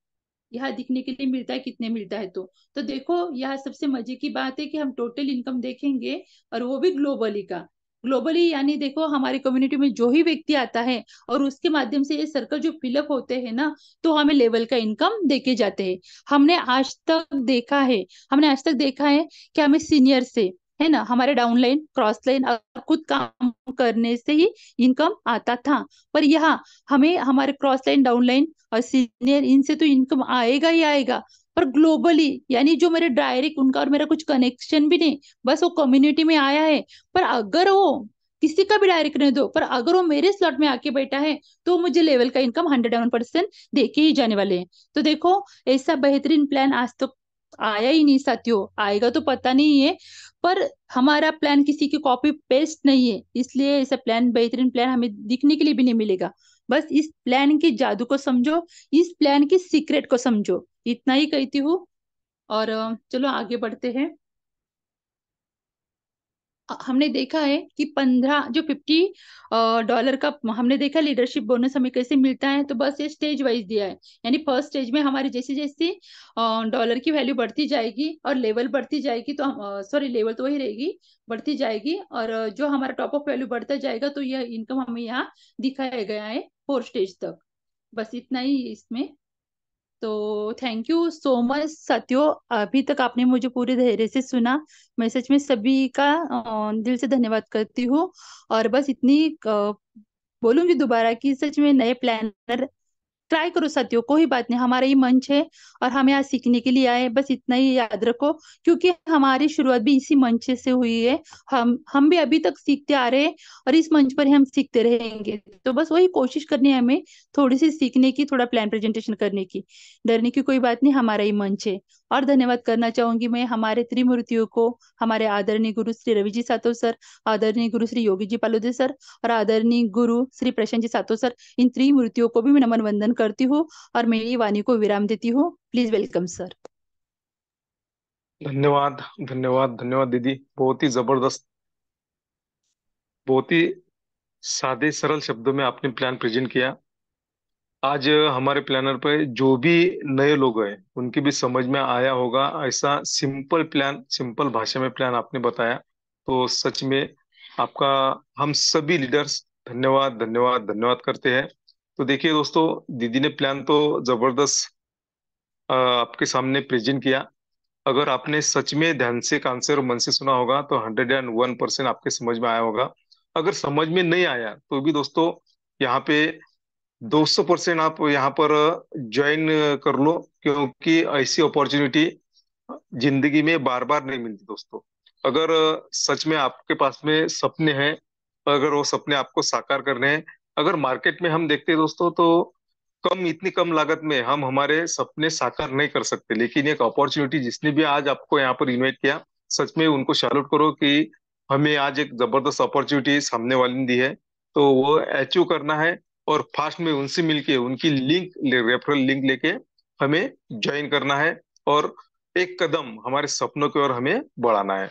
यहाँ दिखने के लिए मिलता है कितने मिलता है। तो देखो, यहाँ सबसे मजे की बात है कि हम टोटल इनकम देखेंगे, और वो भी ग्लोबली का। ग्लोबली यानी देखो, हमारी कम्युनिटी में जो ही व्यक्ति आता है और उसके माध्यम से ये सर्कल जो फिलअप होते हैं ना, तो हमें लेवल का इनकम देके जाते हैं। हमने आज तक देखा है कि हमें सीनियर से, है ना, हमारे डाउनलाइन क्रॉस लाइन खुद काम करने से ही इनकम आता था। पर यहाँ हमें हमारे क्रॉस लाइन डाउनलाइन और सीनियर इनसे तो इनकम आएगा ही आएगा, पर ग्लोबली यानी जो मेरे डायरेक्ट उनका और मेरा कुछ कनेक्शन भी नहीं, बस वो कम्युनिटी में आया है, पर अगर वो किसी का भी डायरेक्ट नहीं दो, पर अगर वो मेरे स्लॉट में आके बैठा है, तो मुझे लेवल का इनकम 101% दे के ही जाने वाले हैं। तो देखो, ऐसा बेहतरीन प्लान आज तक आया ही नहीं साथियों, आएगा तो पता नहीं है, पर हमारा प्लान किसी की कॉपी पेस्ट नहीं है, इसलिए ऐसा प्लान, बेहतरीन प्लान हमें दिखने के लिए भी नहीं मिलेगा। बस इस प्लान के जादू को समझो, इस प्लान की सीक्रेट को समझो, इतना ही कहती हूँ। और चलो आगे बढ़ते हैं। हमने देखा है कि 50 का हमने देखा लीडरशिप बोनस हमें कैसे मिलता है। तो बस ये स्टेज वाइज दिया है, यानी फर्स्ट स्टेज में हमारी जैसे जैसे डॉलर की वैल्यू बढ़ती जाएगी और लेवल बढ़ती जाएगी, तो हम सॉरी, लेवल तो वही रहेगी, बढ़ती जाएगी, और जो हमारा टॉप ऑफ वैल्यू बढ़ता जाएगा, तो यह इनकम हमें यहाँ दिखाया गया है 4 स्टेज तक। बस इतना ही इसमें। तो थैंक यू सो मच साथियों, अभी तक आपने मुझे पूरे धैर्य से सुना। मैं सच में सभी का दिल से धन्यवाद करती हूँ। और बस इतनी बोलूंगी दोबारा कि सच में नए प्लानर ट्राई करो साथियों, कोई बात नहीं, हमारा ये मंच है और हम यहाँ सीखने के लिए आए, बस इतना ही याद रखो। क्योंकि हमारी शुरुआत भी इसी मंच से हुई है, हम भी अभी तक सीखते आ रहे हैं, और इस मंच पर ही हम सीखते रहेंगे। तो बस वही कोशिश करनी है हमें, थोड़ी सी सीखने की, थोड़ा प्लान प्रेजेंटेशन करने की। डरने की कोई बात नहीं, हमारा ही मंच है। और धन्यवाद करना चाहूंगी मैं हमारे त्रिमूर्तियों को, हमारे आदरणीय गुरु श्री रवि जी सातो सर, आदरणीय गुरु श्री योगी जी पालोदे सर, और आदरणीय गुरु श्री प्रशांत जी सातो सर। इन त्रिमूर्तियों को भी मैं नमन वंदन करती हूँ और मेरी वाणी को विराम देती हूँ। Please welcome sir. धन्यवाद, धन्यवाद, धन्यवाद दीदी। बहुत ही जबरदस्त, बहुत ही सादे सरल शब्दों में आपने प्लान प्रेजेंट किया। आज हमारे प्लानर पे जो भी नए लोग हैं उनकी भी समझ में आया होगा, ऐसा सिंपल प्लान, सिंपल भाषा में प्लान आपने बताया। तो सच में आपका हम सभी लीडर्स धन्यवाद, धन्यवाद, धन्यवाद करते हैं। तो देखिए दोस्तों, दीदी ने प्लान तो जबरदस्त आपके सामने प्रेजेंट किया। अगर आपने सच में ध्यान से, कान से और मन से सुना होगा तो 101% आपके समझ में आया होगा। अगर समझ में नहीं आया तो भी दोस्तों, यहाँ पे 200% आप यहाँ पर ज्वाइन कर लो, क्योंकि ऐसी अपॉर्चुनिटी जिंदगी में बार बार नहीं मिलती दोस्तों। अगर सच में आपके पास में सपने हैं, अगर वो सपने आपको साकार करने हैं, अगर मार्केट में हम देखते हैं दोस्तों, तो इतनी कम लागत में हम हमारे सपने साकार नहीं कर सकते। लेकिन एक अपॉर्चुनिटी जिसने भी आज आपको यहाँ पर इनवाइट किया, सच में उनको सैल्यूट करो कि हमें आज एक जबरदस्त अपॉर्चुनिटी सामने वाले ने दी है। तो वो अचीव करना है, और फास्ट में उनसे मिलके उनकी रेफरल लिंक लेके हमें ज्वाइन करना है, और एक कदम हमारे सपनों की ओर हमें बढ़ाना है।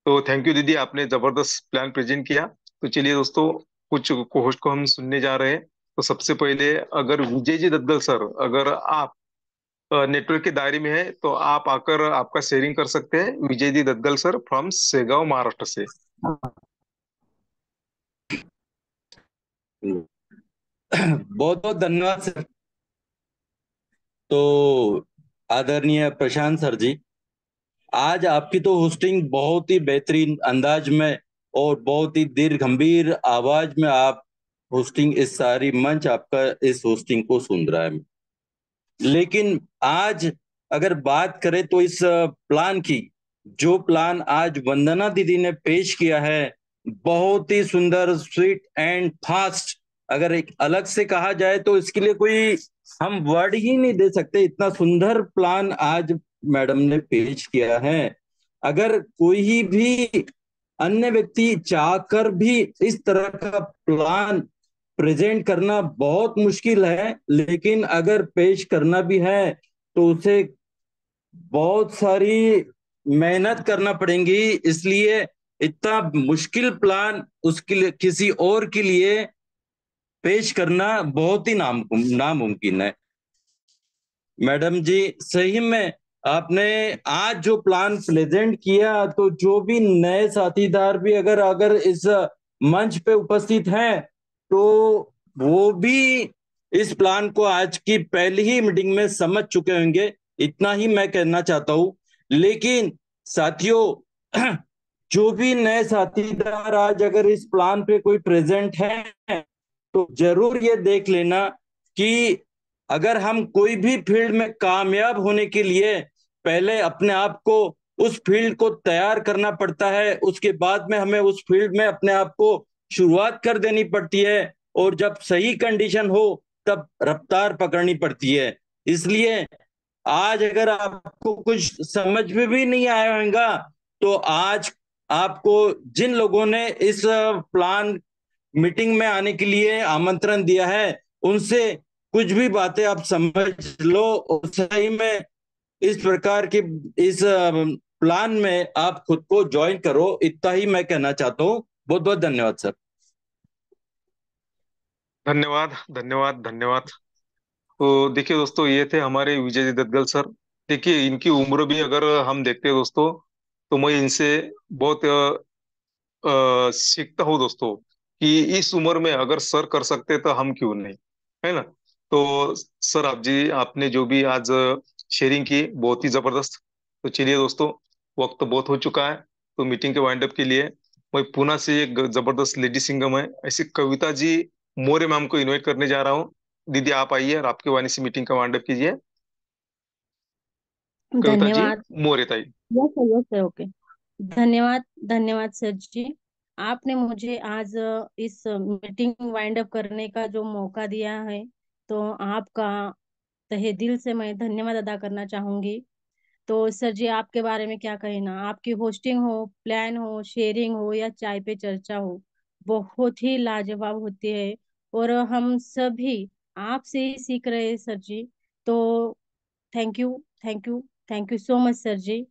तो थैंक यू दीदी, आपने जबरदस्त प्लान प्रेजेंट किया। तो चलिए दोस्तों, कुछ होस्ट को हम सुनने जा रहे हैं। तो सबसे पहले, अगर विजय जी दद्गल सर, अगर आप नेटवर्क के दायरे में है तो आप आकर आपका शेयरिंग कर सकते हैं। विजय जी दद्गल सर फ्रॉम सेगांव, महाराष्ट्र से। बहुत बहुत धन्यवाद सर। तो आदरणीय प्रशांत सर जी, आज आपकी तो होस्टिंग बहुत ही बेहतरीन अंदाज में और बहुत ही दीर्घ गंभीर आवाज में आप होस्टिंग, इस सारी मंच आपका इस होस्टिंग को सुन रहा है। लेकिन आज अगर बात करें तो इस प्लान की, जो प्लान आज वंदना दीदी ने पेश किया है, बहुत ही सुंदर, स्वीट एंड फास्ट। अगर एक अलग से कहा जाए तो इसके लिए कोई हम वर्ड ही नहीं दे सकते, इतना सुंदर प्लान आज मैडम ने पेश किया है। अगर कोई भी अन्य व्यक्ति चाहकर भी इस तरह का प्लान प्रेजेंट करना बहुत मुश्किल है, लेकिन अगर पेश करना भी है तो उसे बहुत सारी मेहनत करना पड़ेगी। इसलिए इतना मुश्किल प्लान उसके लिए, किसी और के लिए पेश करना बहुत ही नामुमकिन है। मैडम जी, सही में आपने आज जो प्लान प्रेजेंट किया, तो जो भी नए साथीदार भी अगर अगर इस मंच पे उपस्थित हैं, तो वो भी इस प्लान को आज की पहली ही मीटिंग में समझ चुके होंगे, इतना ही मैं कहना चाहता हूं। लेकिन साथियों, जो भी नए साथीदार आज अगर इस प्लान पे कोई प्रेजेंट है, तो जरूर ये देख लेना कि अगर हम कोई भी फील्ड में कामयाब होने के लिए पहले अपने आप को उस फील्ड को तैयार करना पड़ता है, उसके बाद में हमें उस फील्ड में अपने आप को शुरुआत कर देनी पड़ती है, और जब सही कंडीशन हो तब रफ्तार पकड़नी पड़ती है। इसलिए आज अगर आपको कुछ समझ में भी नहीं आया होगा, तो आज आपको जिन लोगों ने इस प्लान मीटिंग में आने के लिए आमंत्रण दिया है, उनसे कुछ भी बातें आप समझ लो और सही में इस प्रकार के इस प्लान में आप खुद को ज्वाइन करो, इतना ही मैं कहना चाहता हूँ। बहुत बहुत धन्यवाद सर। धन्यवाद, धन्यवाद, धन्यवाद। तो देखिए दोस्तों, ये थे हमारे विजय जी दद्गल सर। देखिए, इनकी उम्र भी अगर हम देखते हैं दोस्तों, तो मैं इनसे बहुत सीखता हूँ दोस्तों, कि इस उम्र में अगर सर कर सकते तो हम क्यों नहीं, है ना। तो सर, आप जी आपने जो भी आज शेयरिंग की, बहुत ही जबरदस्त। तो चलिए दोस्तों, वक्त तो बहुत हो चुका है। तो मीटिंग के वाइंड अप के लिए मैं पुणे से एक जबरदस्त लेडी सिंगर है ऐसी कविता जी मोरे मैम को इनवाइट करने जा रहा हूँ। दीदी, आप आइए और आपके वाणी से मीटिंग का वाइंड अप कीजिए। कविता जी धन्यवाद। मोरे ताई। Yes sir, okay. धन्यवाद, धन्यवाद सर जी। आपने मुझे आज इस मीटिंग वाइंड अप करने का जो मौका दिया है, तो आपका तहे दिल से मैं धन्यवाद अदा करना चाहूंगी। तो सर जी, आपके बारे में क्या कहना, आपकी होस्टिंग हो, प्लान हो, शेयरिंग हो या चाय पे चर्चा हो, बहुत ही लाजवाब होती है। और हम सभी आपसे ही सीख रहे हैं सर जी। तो thank you, thank you, thank you so much sir ji.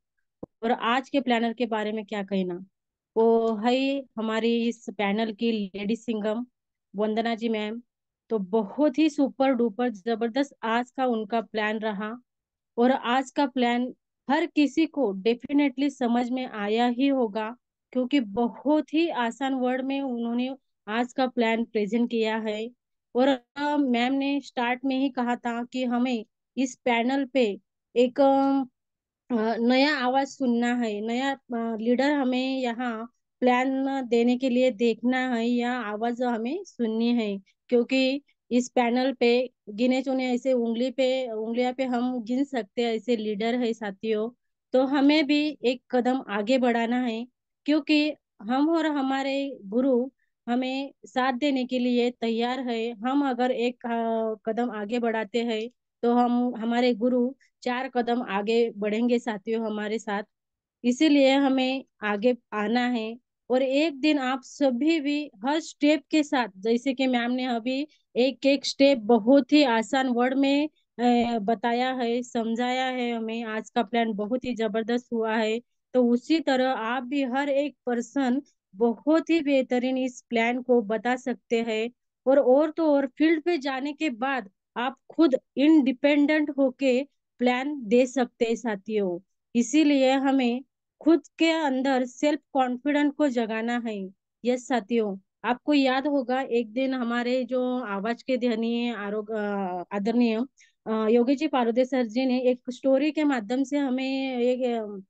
और आज के प्लानर के बारे में क्या कहना, वो है हमारी इस पैनल की लेडी सिंगम वंदना जी मैम। तो बहुत ही सुपर डुपर जबरदस्त आज का उनका प्लान रहा। और आज का प्लान हर किसी को डेफिनेटली समझ में आया ही होगा, क्योंकि बहुत ही आसान वर्ड में उन्होंने आज का प्लान प्रेजेंट किया है। और मैम ने स्टार्ट में ही कहा था कि हमें इस पैनल पे एक नया आवाज सुनना है, नया लीडर हमें यहाँ प्लान देने के लिए देखना है, या आवाज हमें सुननी है। क्योंकि इस पैनल पे गिने चुने ऐसे उंगलियां पे हम गिन सकते हैं ऐसे लीडर है साथियों। तो हमें भी एक कदम आगे बढ़ाना है, क्योंकि हम और हमारे गुरु हमें साथ देने के लिए तैयार है। हम अगर एक कदम आगे बढ़ाते हैं, तो हम हमारे गुरु 4 कदम आगे बढ़ेंगे साथियों हमारे साथ। इसीलिए हमें आगे आना है। और एक दिन आप सभी भी हर स्टेप के साथ, जैसे कि मैम ने अभी एक एक स्टेप बहुत ही आसान वर्ड में बताया है, समझाया है हमें। आज का प्लान बहुत ही जबरदस्त हुआ है। तो उसी तरह आप भी हर एक पर्सन बहुत ही बेहतरीन इस प्लान को बता सकते हैं। और तो और फील्ड पे जाने के बाद आप खुद इंडिपेंडेंट होके प्लान दे सकते हैं साथियों। इसीलिए हमें खुद के अंदर सेल्फ कॉन्फिडेंस को जगाना है। यस साथियों, आपको याद होगा एक दिन हमारे जो आवाज के धनी आदरणीय योगी जी पारुदे सर जी ने एक स्टोरी के माध्यम से हमें एक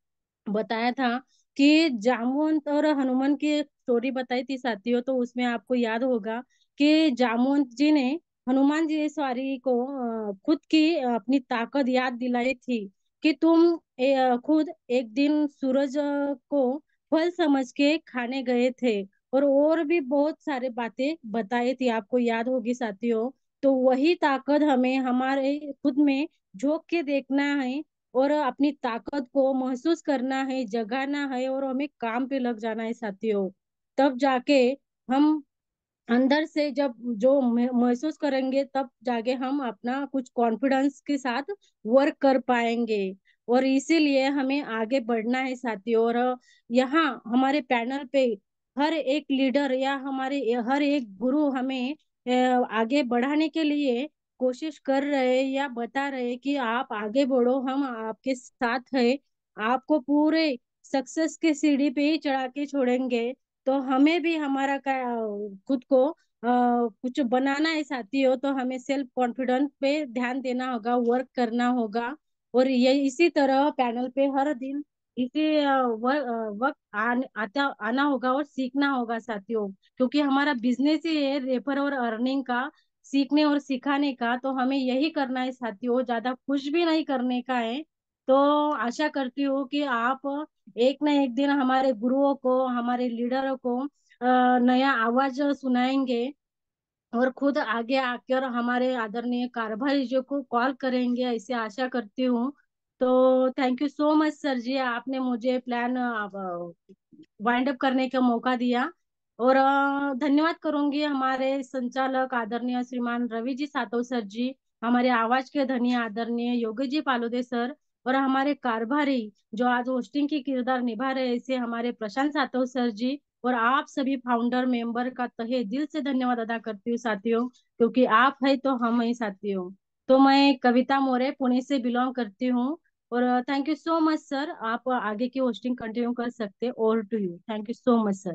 बताया था कि जामवंत और हनुमान की एक स्टोरी बताई थी साथियों। तो उसमें आपको याद होगा कि जामवंत जी ने हनुमान जी सवारी को खुद की अपनी ताकत याद दिलाई थी कि तुम खुद एक दिन सूरज को फल समझ के खाने गए थे। और भी बहुत सारे बातें बताई थी, आपको याद होगी साथियों। तो वही ताकत हमें हमारे खुद में झोंक के देखना है और अपनी ताकत को महसूस करना है, जगाना है और हमें काम पे लग जाना है साथियों। तब जाके हम अंदर से जब जो महसूस करेंगे तब जाके हम अपना कुछ कॉन्फिडेंस के साथ वर्क कर पाएंगे। और इसीलिए हमें आगे बढ़ना है साथियों। और यहाँ हमारे पैनल पे हर एक लीडर या हमारे हर एक गुरु हमें आगे बढ़ाने के लिए कोशिश कर रहे हैं या बता रहे हैं कि आप आगे बढ़ो, हम आपके साथ है, आपको पूरे सक्सेस के सीढ़ी पे ही चढ़ा के छोड़ेंगे। तो हमें भी हमारा खुद को कुछ बनाना है साथियों। तो हमें सेल्फ कॉन्फिडेंस पे ध्यान देना होगा, वर्क करना होगा। और ये इसी तरह पैनल पे हर दिन इसी वक्त आना होगा और सीखना होगा साथियों। क्योंकि हमारा बिजनेस ही है रेफर और अर्निंग का, सीखने और सिखाने का। तो हमें यही करना है साथियों, ज्यादा कुछ भी नहीं करने का है। तो आशा करती हूँ कि आप एक न एक दिन हमारे गुरुओं को, हमारे लीडरों को नया आवाज सुनाएंगे और खुद आगे आकर हमारे आदरणीय कारभारी जी को कॉल करेंगे, ऐसे आशा करती हूँ। तो thank you so much sir ji, आपने मुझे प्लान वाइंड अप करने का मौका दिया। और धन्यवाद करूंगी हमारे संचालक आदरणीय श्रीमान रवि जी सातव सर जी, हमारे आवाज के धनी आदरणीय योगी जी पालोदे सर, और हमारे कारभारी जो आज होस्टिंग की किरदार निभा रहे हैं ऐसे हमारे प्रशांत सातव सर जी। और आप सभी फाउंडर मेंबर का तहे दिल से धन्यवाद अदा करती हूँ साथियों, क्योंकि आप है तो हम है साथियों। तो मैं कविता मोरे पुणे से बिलोंग करती हूँ। और thank you so much sir, आप आगे की होस्टिंग कंटिन्यू कर सकते हैं। Over to you, thank you so much sir.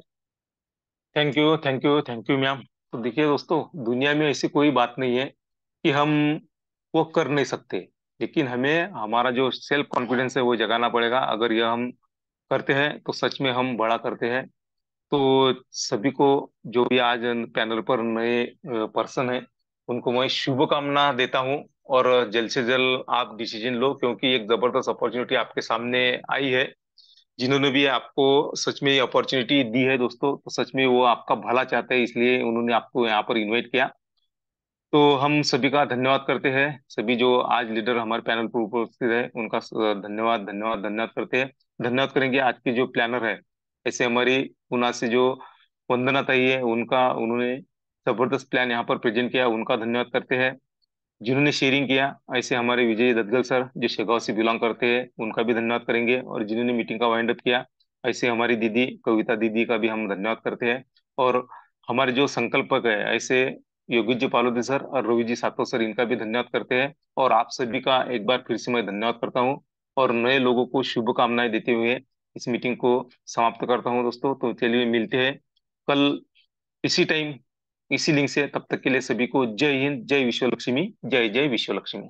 Thank you, thank you, thank you ma'am. तो देखिए दोस्तों, दुनिया में ऐसी कोई बात नहीं है कि हम वो कर नहीं सकते, लेकिन हमें हमारा जो सेल्फ कॉन्फिडेंस है वो जगाना पड़ेगा। अगर यह हम करते हैं तो सच में हम बड़ा करते हैं। तो सभी को, जो भी आज पैनल पर नए पर्सन है, उनको मैं शुभकामना देता हूँ। और जल्द से जल्द आप डिसीजन लो, क्योंकि एक जबरदस्त अपॉर्चुनिटी आपके सामने आई है। जिन्होंने भी आपको सच में ये अपॉर्चुनिटी दी है दोस्तों, तो सच में वो आपका भला चाहते हैं, इसलिए उन्होंने आपको यहाँ पर इनवाइट किया। तो हम सभी का धन्यवाद करते हैं। सभी जो आज लीडर हमारे पैनल पर उपस्थित है, उनका धन्यवाद धन्यवाद धन्यवाद करते हैं। धन्यवाद करेंगे आज की जो प्लानर है, ऐसे हमारी पुणे से जो वंदना ताई है, उनका, उन्होंने जबरदस्त प्लान यहाँ पर प्रेजेंट किया, उनका धन्यवाद करते हैं। जिन्होंने शेयरिंग किया, ऐसे हमारे विजय दत्तगल सर जो शेगांव से बिलोंग करते हैं, उनका भी धन्यवाद करेंगे। और जिन्होंने मीटिंग का वाइंड अप किया, ऐसे हमारी दीदी कविता दीदी का भी हम धन्यवाद करते हैं। और हमारे जो संकल्पक है, ऐसे योगी जी पालोदी सर और रवि जी सातो सर, इनका भी धन्यवाद करते हैं। और आप सभी का एक बार फिर से मैं धन्यवाद करता हूँ, और नए लोगों को शुभकामनाएं देते हुए इस मीटिंग को समाप्त करता हूँ दोस्तों। तो चलिए मिलते हैं कल इसी टाइम, इसी लिंक से। तब तक के लिए सभी को जय हिंद, जय विश्व लक्ष्मी, जय जय विश्व लक्ष्मी।